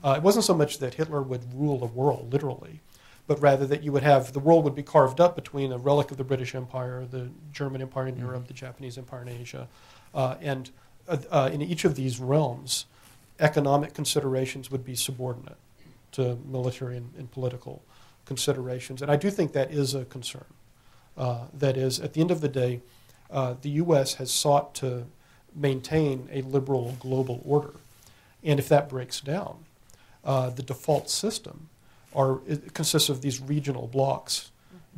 it wasn't so much that Hitler would rule the world, literally, but rather that you would have, the world would be carved up between a relic of the British Empire, the German Empire in Europe, the Japanese Empire in Asia, and in each of these realms, economic considerations would be subordinate to military and political considerations. And I do think that is a concern. That is, at the end of the day, the U.S. has sought to maintain a liberal global order. And if that breaks down, the default system consists of these regional blocks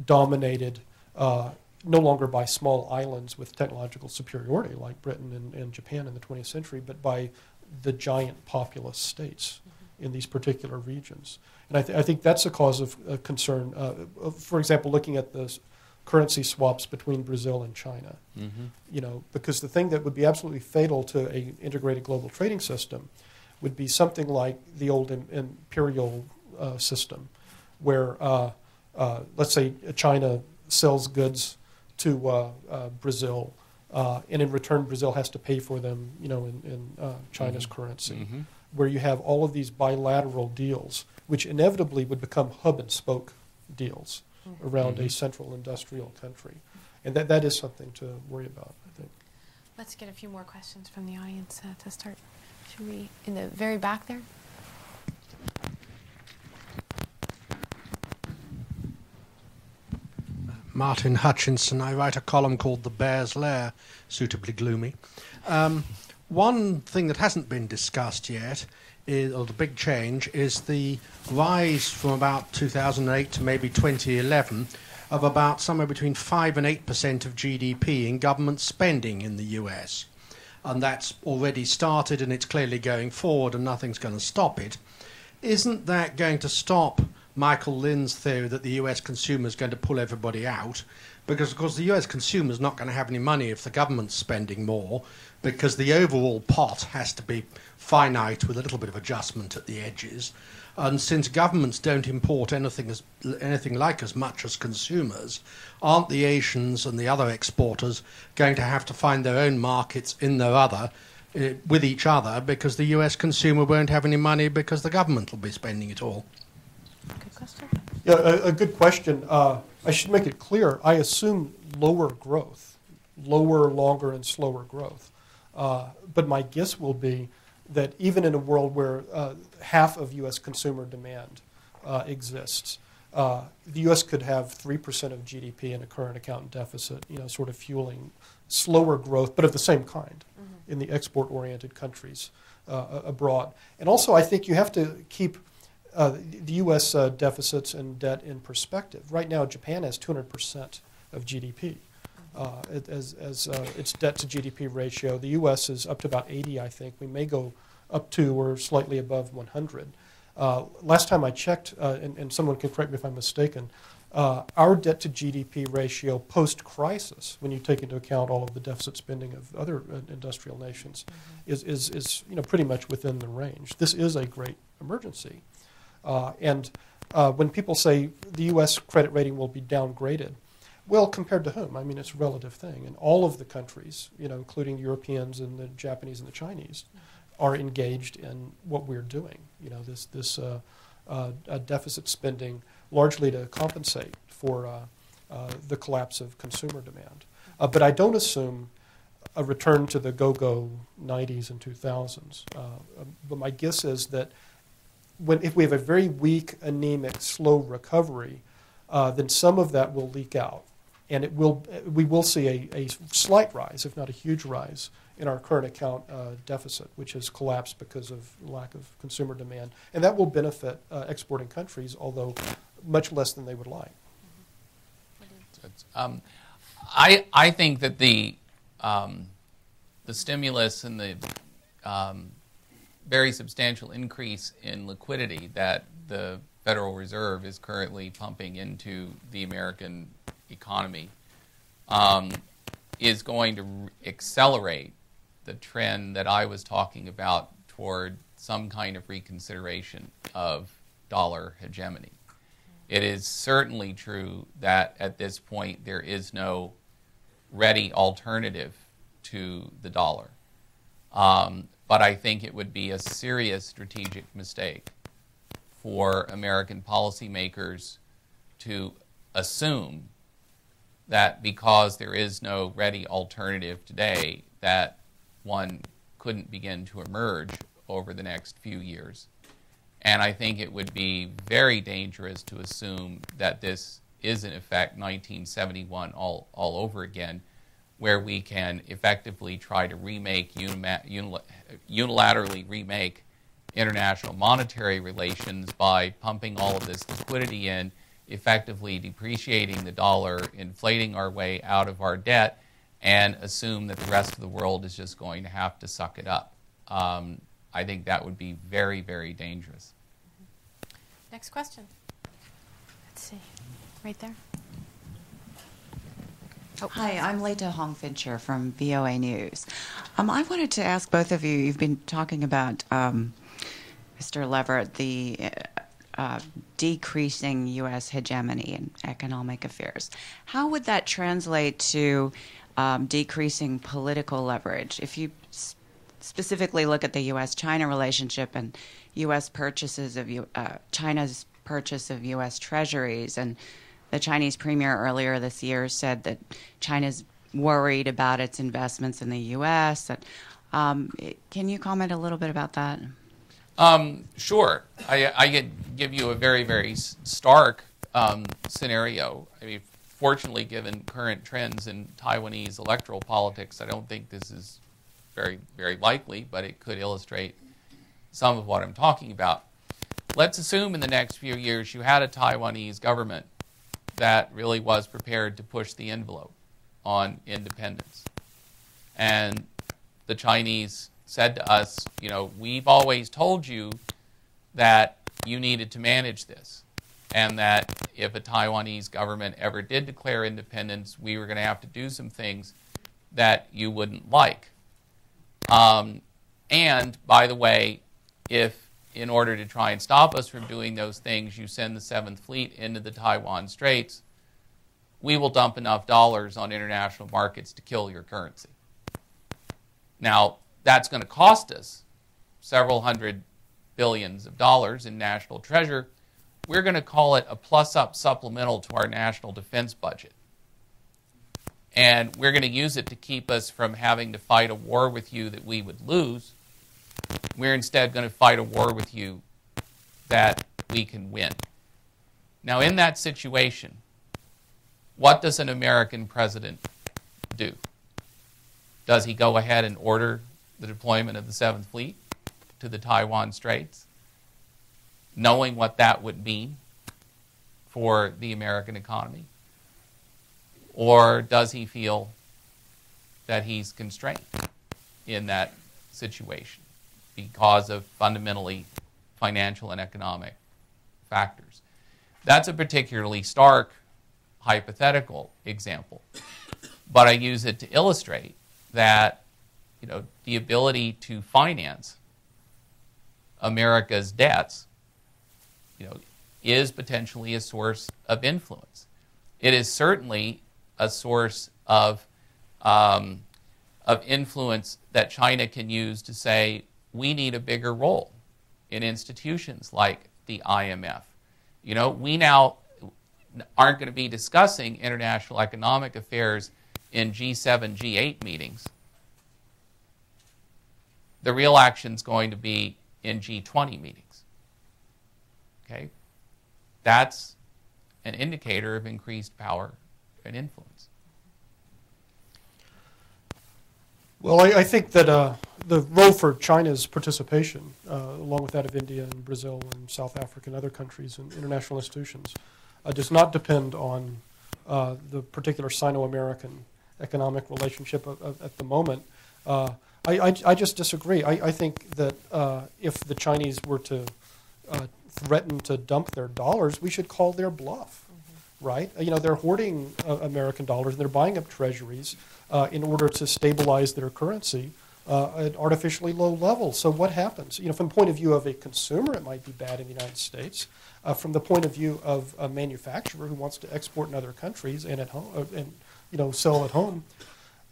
dominated no longer by small islands with technological superiority like Britain and Japan in the 20th century, but by the giant populous states in these particular regions. And I think that's a cause of concern. For example, looking at the currency swaps between Brazil and China, because the thing that would be absolutely fatal to an integrated global trading system would be something like the old imperial system, where let's say China sells goods to Brazil, and in return Brazil has to pay for them, in China's currency, where you have all of these bilateral deals, which inevitably would become hub and spoke deals around a central industrial country. And that is something to worry about, I think. Let's get a few more questions from the audience to start. Should we, in the very back there? Martin Hutchinson. I write a column called The Bear's Lair, suitably gloomy. One thing that hasn't been discussed yet, or the big change, is the rise from about 2008 to maybe 2011 of about somewhere between 5 and 8% of GDP in government spending in the US. And that's already started, and it's clearly going forward, and nothing's going to stop it. Isn't that going to stop Michael Lynn's theory that the US consumer is going to pull everybody out? Because, of course, the US consumer is not going to have any money if the government's spending more, because the overall pot has to be finite with a little bit of adjustment at the edges. And since governments don't import anything like as much as consumers, aren't the Asians and the other exporters going to have to find their own markets in their other with each other, because the US consumer won't have any money because the government will be spending it all? Good question. Yeah, a good question. I should make it clear, I assume lower growth, lower, longer, and slower growth. But my guess will be that even in a world where half of U.S. consumer demand exists, the U.S. could have 3% of GDP in a current account deficit, sort of fueling slower growth, but of the same kind in the export-oriented countries abroad. And also, I think you have to keep the U.S. Deficits and debt in perspective. Right now, Japan has 200% of GDP. As its debt to GDP ratio. The U.S. is up to about 80, I think. We may go up to or slightly above 100. Last time I checked, and someone can correct me if I'm mistaken, our debt to GDP ratio post-crisis, when you take into account all of the deficit spending of other industrial nations, is pretty much within the range. This is a great emergency. And when people say the U.S. credit rating will be downgraded, well, compared to whom? I mean, it's a relative thing. And all of the countries, including Europeans and the Japanese and the Chinese, are engaged in what we're doing. This deficit spending largely to compensate for the collapse of consumer demand. But I don't assume a return to the go-go 90s and 2000s. But my guess is that if we have a very weak, anemic, slow recovery, then some of that will leak out. And we will see a slight rise, if not a huge rise, in our current account deficit, which has collapsed because of lack of consumer demand. And that will benefit exporting countries, although much less than they would like. I think that the stimulus and the very substantial increase in liquidity that the Federal Reserve is currently pumping into the American economy is going to accelerate the trend that I was talking about toward some kind of reconsideration of dollar hegemony. It is certainly true that at this point there is no ready alternative to the dollar. But I think it would be a serious strategic mistake for American policymakers to assume that because there is no ready alternative today, that one couldn't begin to emerge over the next few years. And I think it would be very dangerous to assume that this is, in effect, 1971 all over again, where we can effectively try to remake, unilaterally remake international monetary relations by pumping all of this liquidity in, effectively depreciating the dollar, inflating our way out of our debt, and assume that the rest of the world is just going to have to suck it up. I think that would be very, very dangerous. Next question. Let's see. Right there. Oh, hi, I'm Leta Hong-Fincher from VOA News. I wanted to ask both of you, you've been talking about, Mr. Leverett, the decreasing U.S. hegemony in economic affairs. How would that translate to decreasing political leverage? If you specifically look at the U.S.-China relationship and U.S. purchases of China's purchase of U.S. treasuries, and the Chinese premier earlier this year said that China's worried about its investments in the U.S. Can you comment a little bit about that? Sure. I could give you a very, very stark scenario. I mean, fortunately, given current trends in Taiwanese electoral politics, I don't think this is very, very likely, but it could illustrate some of what I'm talking about. Let's assume in the next few years you had a Taiwanese government that really was prepared to push the envelope on independence. And the Chinese said to us, you know, we've always told you that you needed to manage this, and that if a Taiwanese government ever did declare independence, we were going to have to do some things that you wouldn't like. And, by the way, if in order to try and stop us from doing those things, you send the 7th Fleet into the Taiwan Straits, we will dump enough dollars on international markets to kill your currency. Now, that's going to cost us several hundred billions of dollars in national treasure. We're going to call it a plus-up supplemental to our national defense budget. And we're going to use it to keep us from having to fight a war with you that we would lose. We're instead going to fight a war with you that we can win. Now, in that situation, what does an American president do? Does he go ahead and order the deployment of the 7th Fleet to the Taiwan Straits, knowing what that would mean for the American economy? Or does he feel that he's constrained in that situation because of fundamentally financial and economic factors? That's a particularly stark hypothetical example, but I use it to illustrate that, you know, the ability to finance America's debts, you know, is potentially a source of influence. It is certainly a source of influence that China can use to say, we need a bigger role in institutions like the IMF. You know, we now aren't going to be discussing international economic affairs in G7, G8 meetings. The real action is going to be in G20 meetings. Okay? That's an indicator of increased power and influence. Well, I think that the role for China's participation, along with that of India and Brazil and South Africa and other countries and international institutions, does not depend on the particular Sino-American economic relationship at the moment. I just disagree. I think that if the Chinese were to threaten to dump their dollars, we should call their bluff, right? You know, they're hoarding American dollars and they're buying up treasuries in order to stabilize their currency at artificially low levels. So what happens? You know, from the point of view of a consumer, it might be bad in the United States. From the point of view of a manufacturer who wants to export in other countries and at home and, you know, sell at home,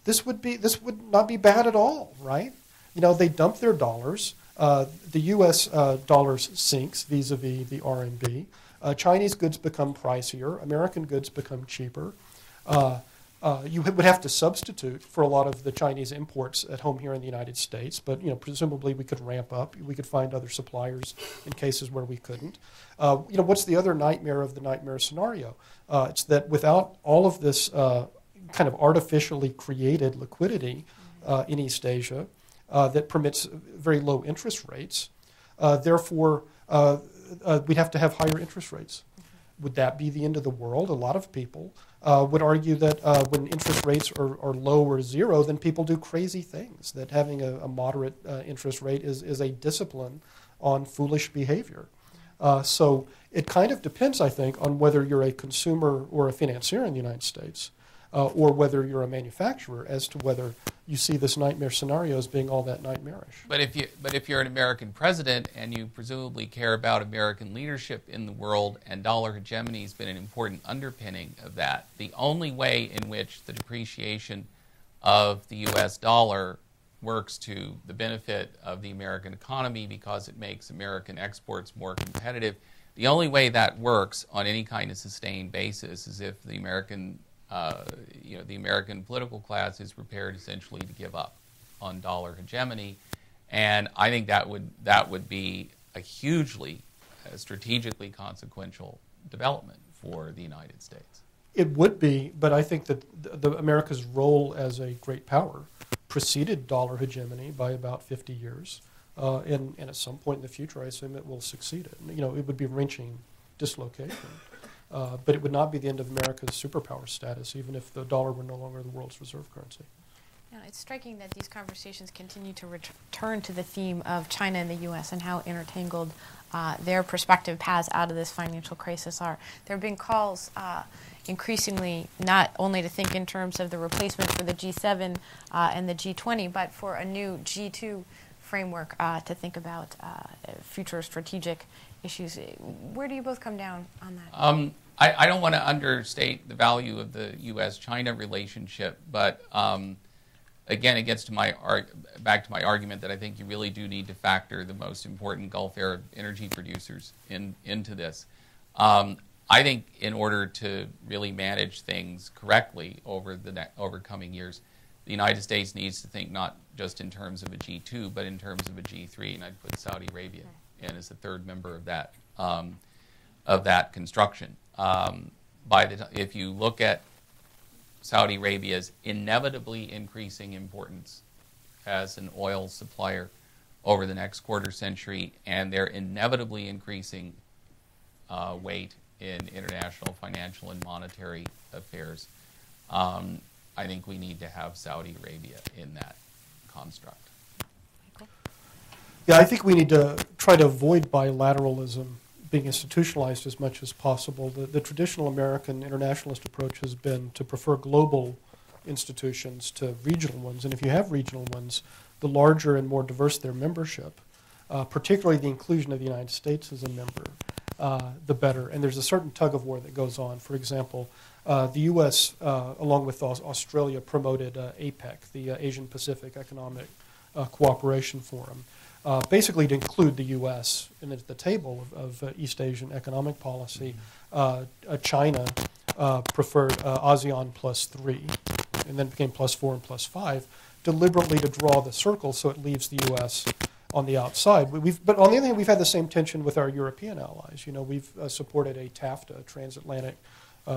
this would not be bad at all, right? You know, they dump their dollars. The U.S. dollar sinks vis-a-vis the RMB. Chinese goods become pricier. American goods become cheaper. You would have to substitute for a lot of the Chinese imports at home here in the United States, but, you know, presumably we could ramp up. We could find other suppliers in cases where we couldn't. You know, what's the other nightmare of the nightmare scenario? It's that without all of this kind of artificially created liquidity in East Asia that permits very low interest rates, therefore we'd have to have higher interest rates. Would that be the end of the world? A lot of people would argue that when interest rates are low or zero, then people do crazy things, that having a moderate interest rate is a discipline on foolish behavior. So it kind of depends, I think, on whether you're a consumer or a financier in the United States. or whether you're a manufacturer, as to whether you see this nightmare scenario as being all that nightmarish. But if you're an American president and you presumably care about American leadership in the world, and dollar hegemony has been an important underpinning of that, the only way in which the depreciation of the U.S. dollar works to the benefit of the American economy because it makes American exports more competitive, the only way that works on any kind of sustained basis is if the American the American political class is prepared essentially to give up on dollar hegemony, and I think that would be a hugely strategically consequential development for the United States. It would be, but I think that America's role as a great power preceded dollar hegemony by about 50 years, and at some point in the future, I assume it will succeed it. You know, it would be wrenching dislocation. But it would not be the end of America's superpower status, even if the dollar were no longer the world's reserve currency. Yeah, it's striking that these conversations continue to return to the theme of China and the U.S. and how intertangled their prospective paths out of this financial crisis are. There have been calls increasingly not only to think in terms of the replacement for the G7 and the G20, but for a new G2 framework to think about future strategic issues. Where do you both come down on that? I don't want to understate the value of the U.S.-China relationship, but again, it gets to back to my argument that I think you really do need to factor the most important Gulf Arab energy producers into this. I think in order to really manage things correctly over coming years, the United States needs to think not just in terms of a G2, but in terms of a G3, and I'd put Saudi Arabia in as the third member of that construction. If you look at Saudi Arabia's inevitably increasing importance as an oil supplier over the next quarter century, and their inevitably increasing weight in international financial and monetary affairs, I think we need to have Saudi Arabia in that construct. Yeah, I think we need to try to avoid bilateralism being institutionalized as much as possible. The traditional American internationalist approach has been to prefer global institutions to regional ones. And if you have regional ones, the larger and more diverse their membership, particularly the inclusion of the United States as a member, the better. And there's a certain tug of war that goes on. For example, the U.S., along with Australia, promoted APEC, the Asian Pacific Economic Cooperation Forum, basically to include the U.S. in the table of East Asian economic policy. China preferred ASEAN +3, and then became +4 and +5, deliberately to draw the circle so it leaves the U.S. on the outside. But on the other hand, we've had the same tension with our European allies. You know, we've supported a TAFTA, transatlantic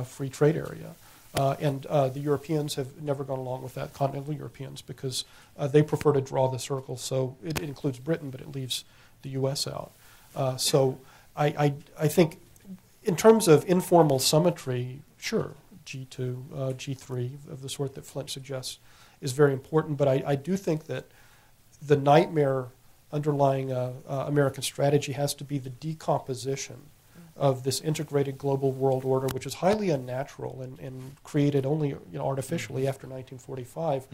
free trade area. And the Europeans have never gone along with that, continental Europeans, because they prefer to draw the circle. So it includes Britain, but it leaves the U.S. out. So I think in terms of informal symmetry, sure, G2, G3 of the sort that Flynt suggests is very important. But I do think that the nightmare underlying American strategy has to be the decomposition of this integrated global world order, which is highly unnatural and created only artificially after 1945,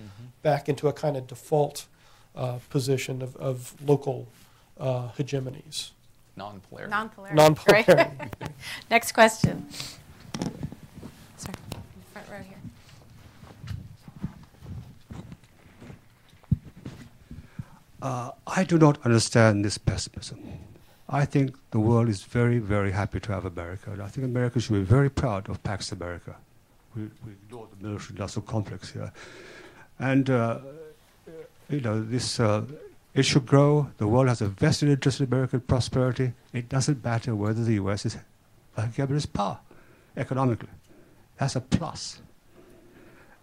back into a kind of default position of local hegemonies. Non-polarity. Non-polarity. Right. Next question. Sir, front row here. I do not understand this pessimism. I think the world is very, very happy to have America. And I think America should be very proud of Pax America. We ignore the military-industrial complex here. And, it should grow. The world has a vested interest in American prosperity. It doesn't matter whether the U.S. is a hegemonist power economically. That's a plus.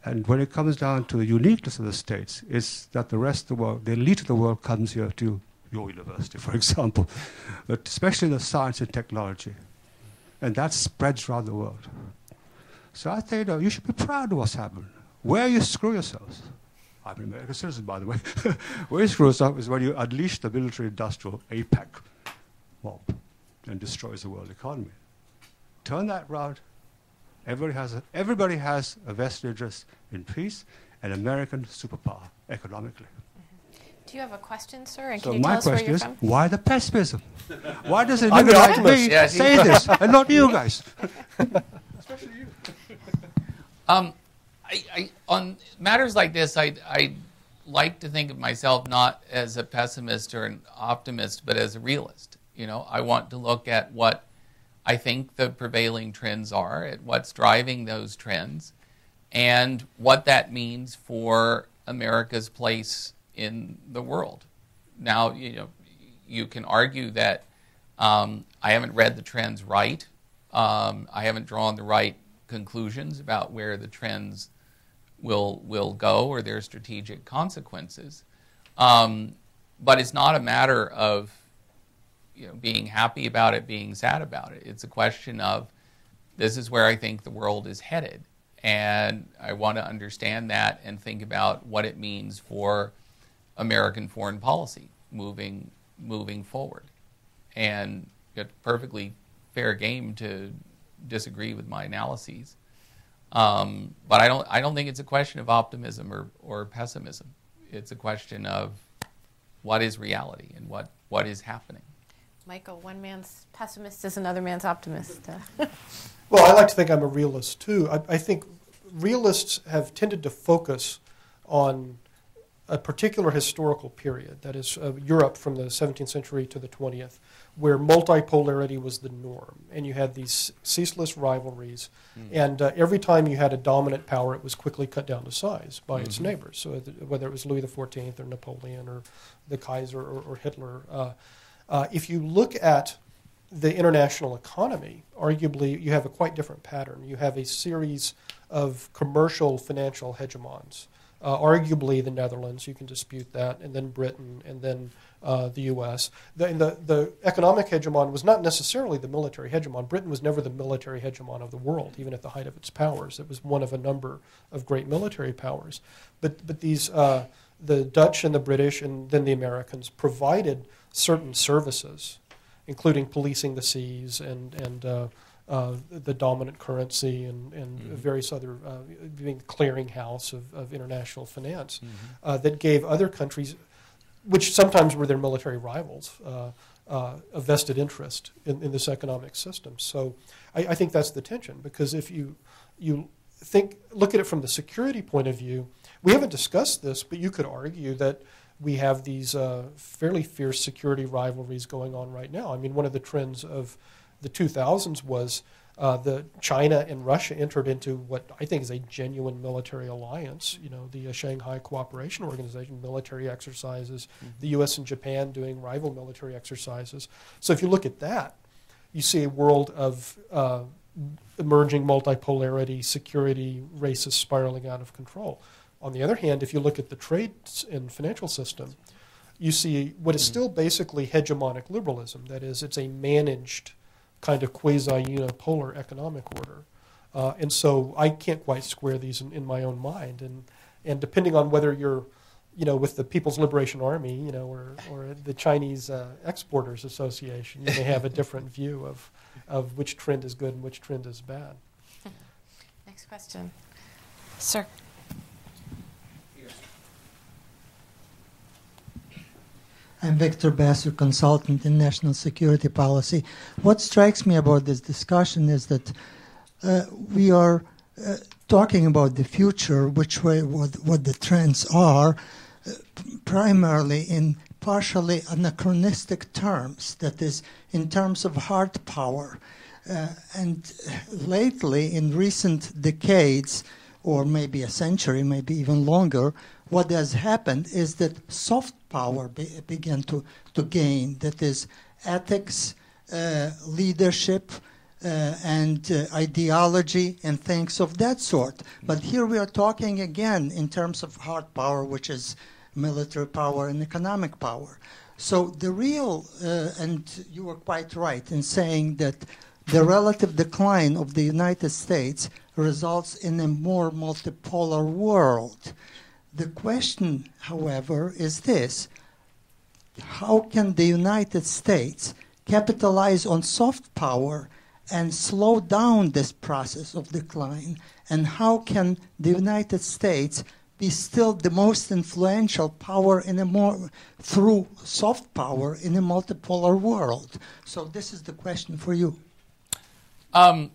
And when it comes down to the uniqueness of the states, it's that the rest of the world, the elite of the world comes here to your university, for example, but especially the science and technology. And that spreads around the world. So I think you should be proud of what's happened. Where you screw yourselves, I'm an American citizen, by the way, where you screw yourself is when you unleash the military-industrial APEC mob and destroys the world economy. Turn that around, Everybody has a vested interest in peace and American superpower economically. Do you have a question, sir? And So can you my tell us where question you're is, from? why the pessimism? Why does it I'm look the like optimist. me Yeah, say this and not you guys? Especially you. On matters like this, I like to think of myself not as a pessimist or an optimist, but as a realist. You know, I want to look at what I think the prevailing trends are, at what's driving those trends, and what that means for America's place in the world. Now, you know, you can argue that I haven't read the trends right. I haven't drawn the right conclusions about where the trends will go or their strategic consequences. But it's not a matter of, you know, being happy about it, being sad about it. It's a question of, this is where I think the world is headed. And I want to understand that and think about what it means for American foreign policy moving forward. And it's perfectly fair game to disagree with my analyses. But I don't think it's a question of optimism or pessimism. It's a question of what is reality and what is happening. Michael, one man's pessimist is another man's optimist. Well, I like to think I'm a realist, too. I think realists have tended to focus on a particular historical period, that is Europe from the 17th century to the 20th, where multipolarity was the norm. And you had these ceaseless rivalries. And every time you had a dominant power, it was quickly cut down to size by its neighbors. So whether it was Louis XIV or Napoleon or the Kaiser or Hitler. If you look at the international economy, arguably you have a quite different pattern. You have a series of commercial financial hegemons. Arguably the Netherlands, you can dispute that, and then Britain, and then the U.S. The economic hegemon was not necessarily the military hegemon. Britain was never the military hegemon of the world, even at the height of its powers. It was one of a number of great military powers. But these, the Dutch and the British and then the Americans provided certain services, including policing the seas and the dominant currency and various other, being the clearinghouse of international finance, that gave other countries, which sometimes were their military rivals, a vested interest in this economic system. So I think that's the tension, because if you look at it from the security point of view, we haven't discussed this, but you could argue that we have these fairly fierce security rivalries going on right now. I mean, one of the trends of the 2000s was the China and Russia entered into what I think is a genuine military alliance. You know, the Shanghai Cooperation Organization, military exercises, the U.S. and Japan doing rival military exercises. So if you look at that, you see a world of emerging multipolarity, security, races spiraling out of control. On the other hand, if you look at the trade and financial system, you see what is still basically hegemonic liberalism. That is, it's a managed kind of quasi-unipolar economic order. And so I can't quite square these in my own mind. And depending on whether you're, you know, with the People's Liberation Army, you know, or the Chinese Exporters Association, you may have a different view of which trend is good and which trend is bad. Next question. Sir. I'm Victor Basser, consultant in national security policy. What strikes me about this discussion is that we are talking about the future, what the trends are, primarily in partially anachronistic terms, that is, in terms of hard power. And lately, in recent decades, or maybe a century, maybe even longer, what has happened is that soft power began to gain, that is, ethics, leadership, and ideology, and things of that sort. But here we are talking again in terms of hard power, which is military power and economic power. So the real, and you were quite right in saying that the relative decline of the United States results in a more multipolar world. The question, however, is this: how can the United States capitalize on soft power and slow down this process of decline? And how can the United States be still the most influential power in through soft power in a multipolar world? So this is the question for you. Hard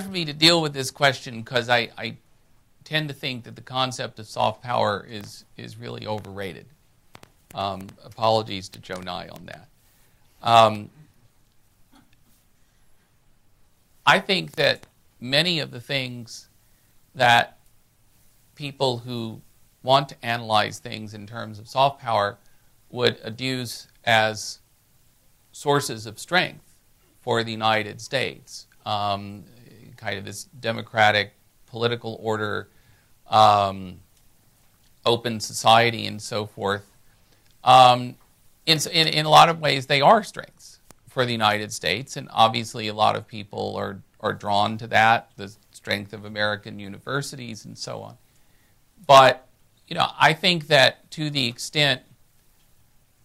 for me to deal with this question because I tend to think that the concept of soft power is really overrated. Apologies to Joe Nye on that. I think that many of the things that people who want to analyze things in terms of soft power would adduce as sources of strength for the United States, kind of this democratic political order, open society, and so forth. In a lot of ways, they are strengths for the United States, and obviously a lot of people are drawn to that, the strength of American universities and so on. But, I think that to the extent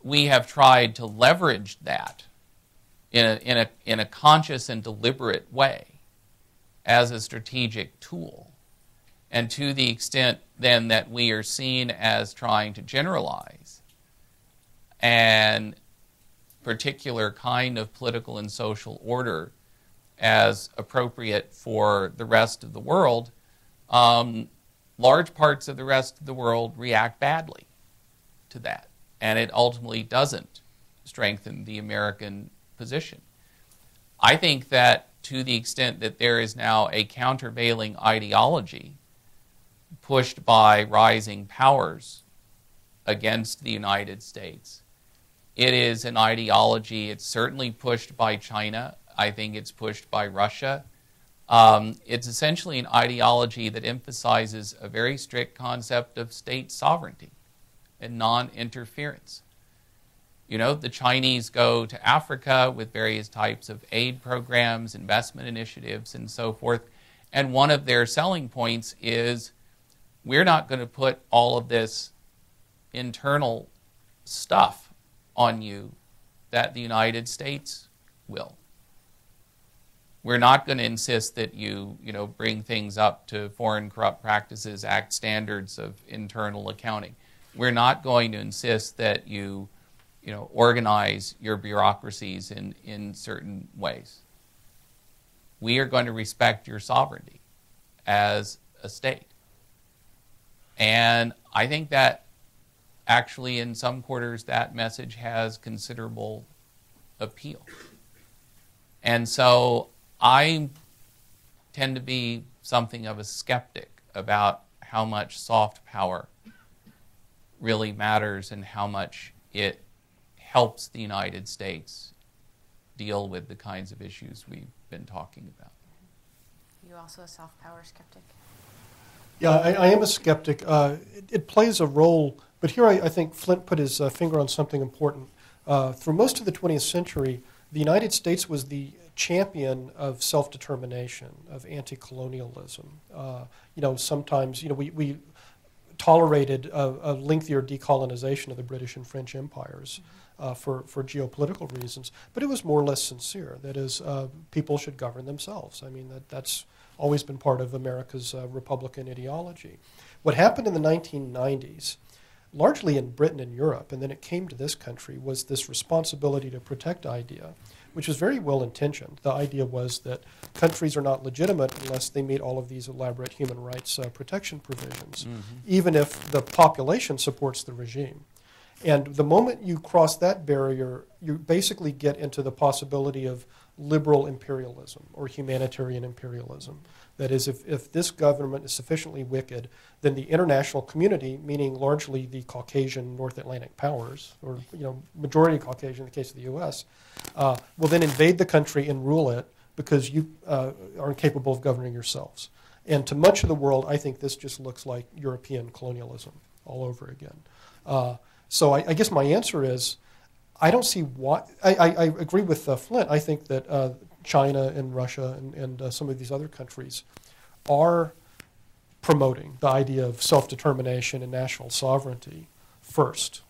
we have tried to leverage that in a conscious and deliberate way as a strategic tool, and to the extent then that we are seen as trying to generalize an particular kind of political and social order as appropriate for the rest of the world, large parts of the rest of the world react badly to that, and it ultimately doesn't strengthen the American position. I think that to the extent that there is now a countervailing ideology pushed by rising powers against the United States, it is an ideology, it's certainly pushed by China, I think it's pushed by Russia. It's essentially an ideology that emphasizes a very strict concept of state sovereignty and non-interference. The Chinese go to Africa with various types of aid programs, investment initiatives, and so forth. And one of their selling points is, we're not going to put all of this internal stuff on you that the United States will. We're not going to insist that you bring things up to Foreign Corrupt Practices Act standards of internal accounting. We're not going to insist that you organize your bureaucracies in certain ways. We are going to respect your sovereignty as a state. And I think that actually in some quarters that message has considerable appeal. And so I tend to be something of a skeptic about how much soft power really matters and how much it helps the United States deal with the kinds of issues we've been talking about. You also a soft power skeptic? Yeah, I am a skeptic. It plays a role, but here I think Flynt put his finger on something important. Through most of the 20th century, the United States was the champion of self-determination, of anti-colonialism. Sometimes, we tolerated a lengthier decolonization of the British and French empires for geopolitical reasons, but it was more or less sincere. That is, people should govern themselves. I mean, that's always been part of America's Republican ideology. What happened in the 1990s, largely in Britain and Europe, and then it came to this country, was this responsibility to protect idea, which was very well intentioned. The idea was that countries are not legitimate unless they meet all of these elaborate human rights protection provisions, even if the population supports the regime. And the moment you cross that barrier, you basically get into the possibility of liberal imperialism or humanitarian imperialism. That is, if this government is sufficiently wicked, then the international community, meaning largely the Caucasian North Atlantic powers, or majority Caucasian in the case of the U.S., will then invade the country and rule it because you are incapable of governing yourselves. And to much of the world, I think this just looks like European colonialism all over again. So I guess my answer is, I don't see why. I agree with Flynt. I think that China and Russia and some of these other countries are promoting the idea of self-determination and national sovereignty first,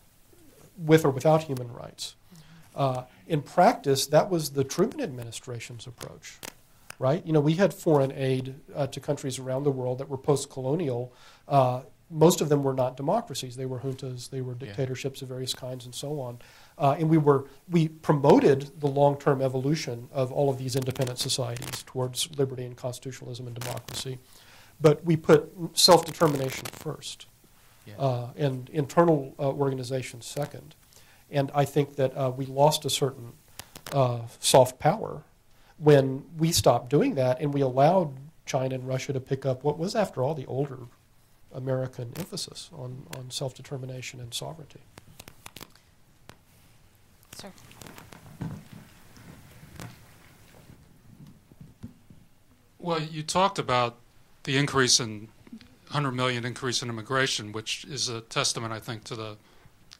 with or without human rights. In practice, that was the Truman administration's approach, right? We had foreign aid to countries around the world that were post-colonial. Most of them were not democracies. They were juntas, they were dictatorships of various kinds and so on. And we promoted the long-term evolution of all of these independent societies towards liberty and constitutionalism and democracy. But we put self-determination first, and internal organization second. And I think that we lost a certain soft power when we stopped doing that and we allowed China and Russia to pick up what was, after all, the older American emphasis on self-determination and sovereignty. Sir. Well, you talked about the increase in 100 million increase in immigration, which is a testament, I think, to the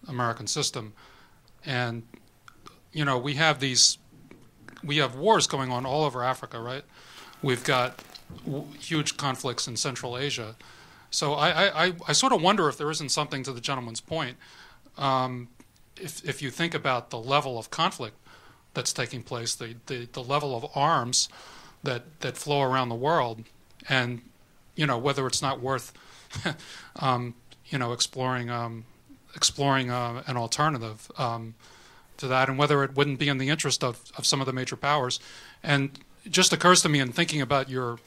American system. And, we have wars going on all over Africa, right? We've got huge conflicts in Central Asia. So I sort of wonder if there isn't something to the gentleman's point. If you think about the level of conflict that's taking place, the level of arms that flow around the world, and whether it's not worth exploring an alternative to that, and whether it wouldn't be in the interest of some of the major powers. And it just occurs to me in thinking about your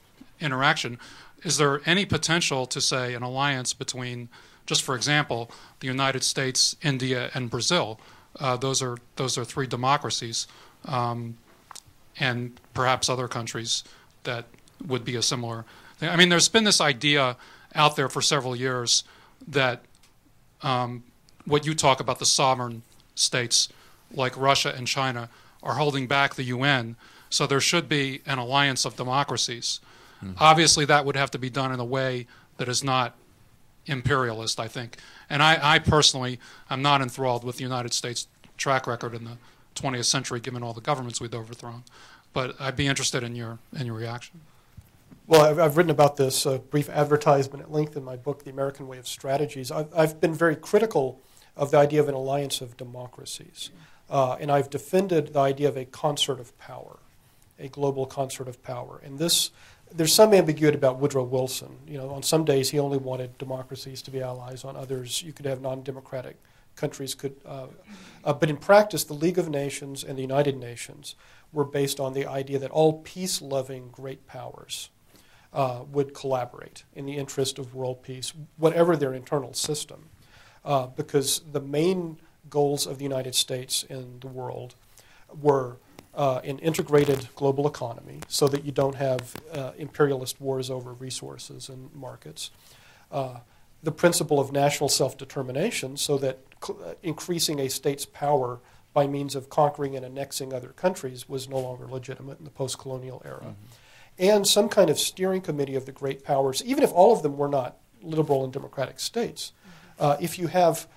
interaction, is there any potential to say an alliance between, just for example, the United States, India, and Brazil? Those are three democracies, and perhaps other countries that would be a similar thing. I mean, there's been this idea out there for several years that what you talk about, the sovereign states like Russia and China are holding back the UN, so there should be an alliance of democracies. Obviously, that would have to be done in a way that is not imperialist, I think. And I personally am not enthralled with the United States track record in the 20th century, given all the governments we've overthrown. But I'd be interested in your reaction. Well, I've written about this brief advertisement at length in my book, The American Way of Strategies. I've been very critical of the idea of an alliance of democracies. And I've defended the idea of a concert of power, a global concert of power. And there's some ambiguity about Woodrow Wilson. On some days he only wanted democracies to be allies. On others, you could have non-democratic countries but in practice, the League of Nations and the United Nations were based on the idea that all peace-loving great powers would collaborate in the interest of world peace, whatever their internal system, because the main goals of the United States and the world were an integrated global economy so that you don't have imperialist wars over resources and markets. The principle of national self-determination so that increasing a state's power by means of conquering and annexing other countries was no longer legitimate in the post-colonial era. Mm-hmm. And some kind of steering committee of the great powers, even if all of them were not liberal and democratic states. If you have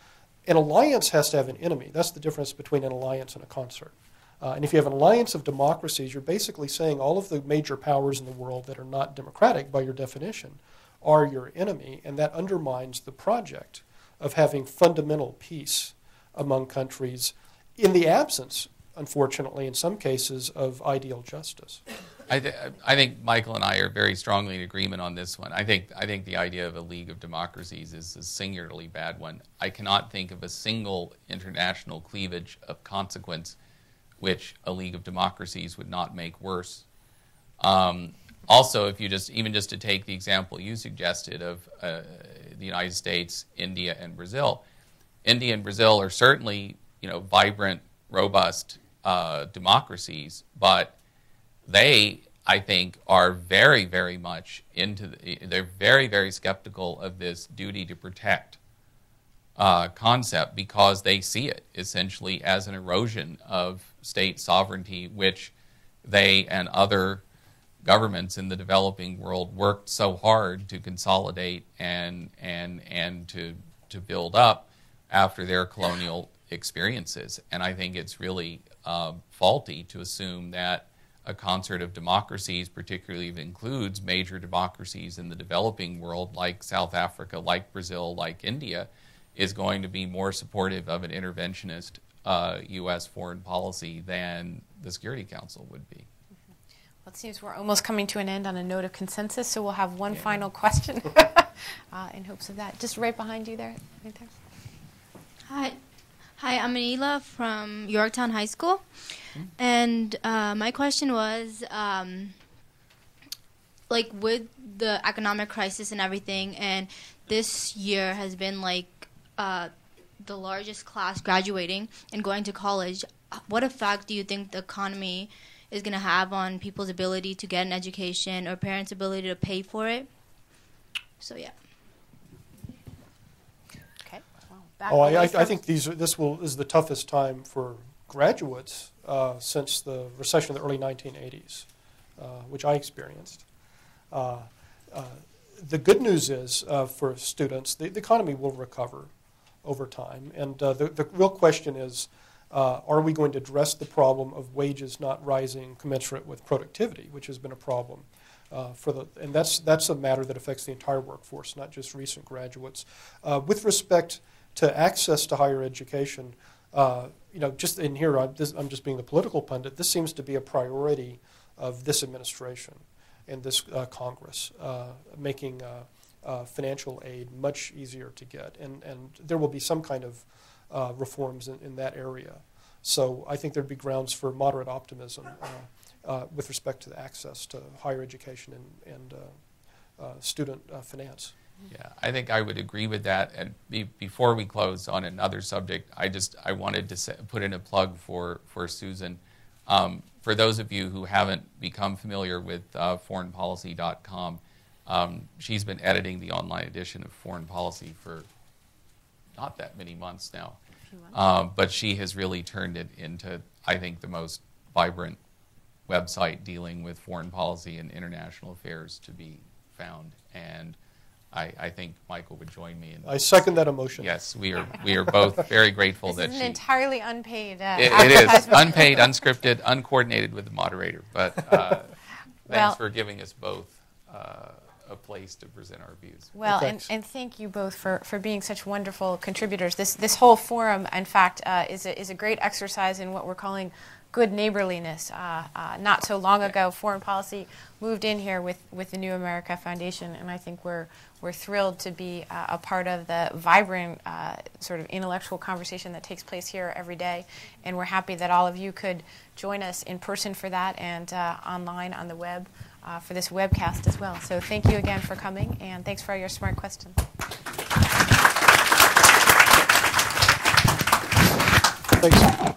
an alliance has to have an enemy. That's the difference between an alliance and a concert. And if you have an alliance of democracies, you're basically saying all of the major powers in the world that are not democratic by your definition are your enemy, and that undermines the project of having fundamental peace among countries in the absence, unfortunately, in some cases, of ideal justice. I think Michael and I are very strongly in agreement on this one. I think the idea of a League of Democracies is a singularly bad one. I cannot think of a single international cleavage of consequence which a League of Democracies would not make worse. Also, if you even just to take the example you suggested of the United States, India, and Brazil, India and Brazil are certainly vibrant, robust democracies, but they, I think, are very, very much they're very, very skeptical of this duty to protect concept because they see it essentially as an erosion of state sovereignty, which they and other governments in the developing world worked so hard to consolidate and to build up after their colonial experiences. And I think it's really faulty to assume that a concert of democracies, particularly if it includes major democracies in the developing world like South Africa, like Brazil, like India, is going to be more supportive of an interventionist U.S. foreign policy than the Security Council would be. Well, it seems we're almost coming to an end on a note of consensus, so we'll have one final question in hopes of that. Just right behind you there. Right there. Hi, I'm Anila from Yorktown High School. And my question was, like, with the economic crisis and everything, and this year has been like the largest class graduating and going to college, what effect do you think the economy is going to have on people's ability to get an education or parents' ability to pay for it? So, yeah. Okay. I think this is the toughest time for graduates since the recession of the early 1980s, which I experienced. The good news is for students, the economy will recover over time. And the real question is, are we going to address the problem of wages not rising commensurate with productivity, which has been a problem and that's a matter that affects the entire workforce, not just recent graduates. With respect to access to higher education, just in here, I'm just being the political pundit. This seems to be a priority of this administration and this Congress, making financial aid much easier to get, and there will be some kind of reforms in that area. So I think there'd be grounds for moderate optimism with respect to the access to higher education and student finance. Yeah, I think I would agree with that. And before we close on another subject, I wanted to put in a plug for Susan. For those of you who haven't become familiar with foreignpolicy.com, she's been editing the online edition of Foreign Policy for not that many months now. But she has really turned it into, I think, the most vibrant website dealing with foreign policy and international affairs to be found. And I think Michael would join me in I second that emotion. Yes, we are both very grateful that this is she... an entirely unpaid it is. Unpaid, unscripted, uncoordinated with the moderator. But thanks for giving us both a place to present our views. Well, and thank you both for being such wonderful contributors. This whole forum, in fact, is a great exercise in what we're calling good neighborliness. Not so long ago, foreign policy moved in here with the New America Foundation, and I think we're thrilled to be a part of the vibrant sort of intellectual conversation that takes place here every day. And we're happy that all of you could join us in person for that and online on the web for this webcast as well. So thank you again for coming, and thanks for all your smart questions. Thanks.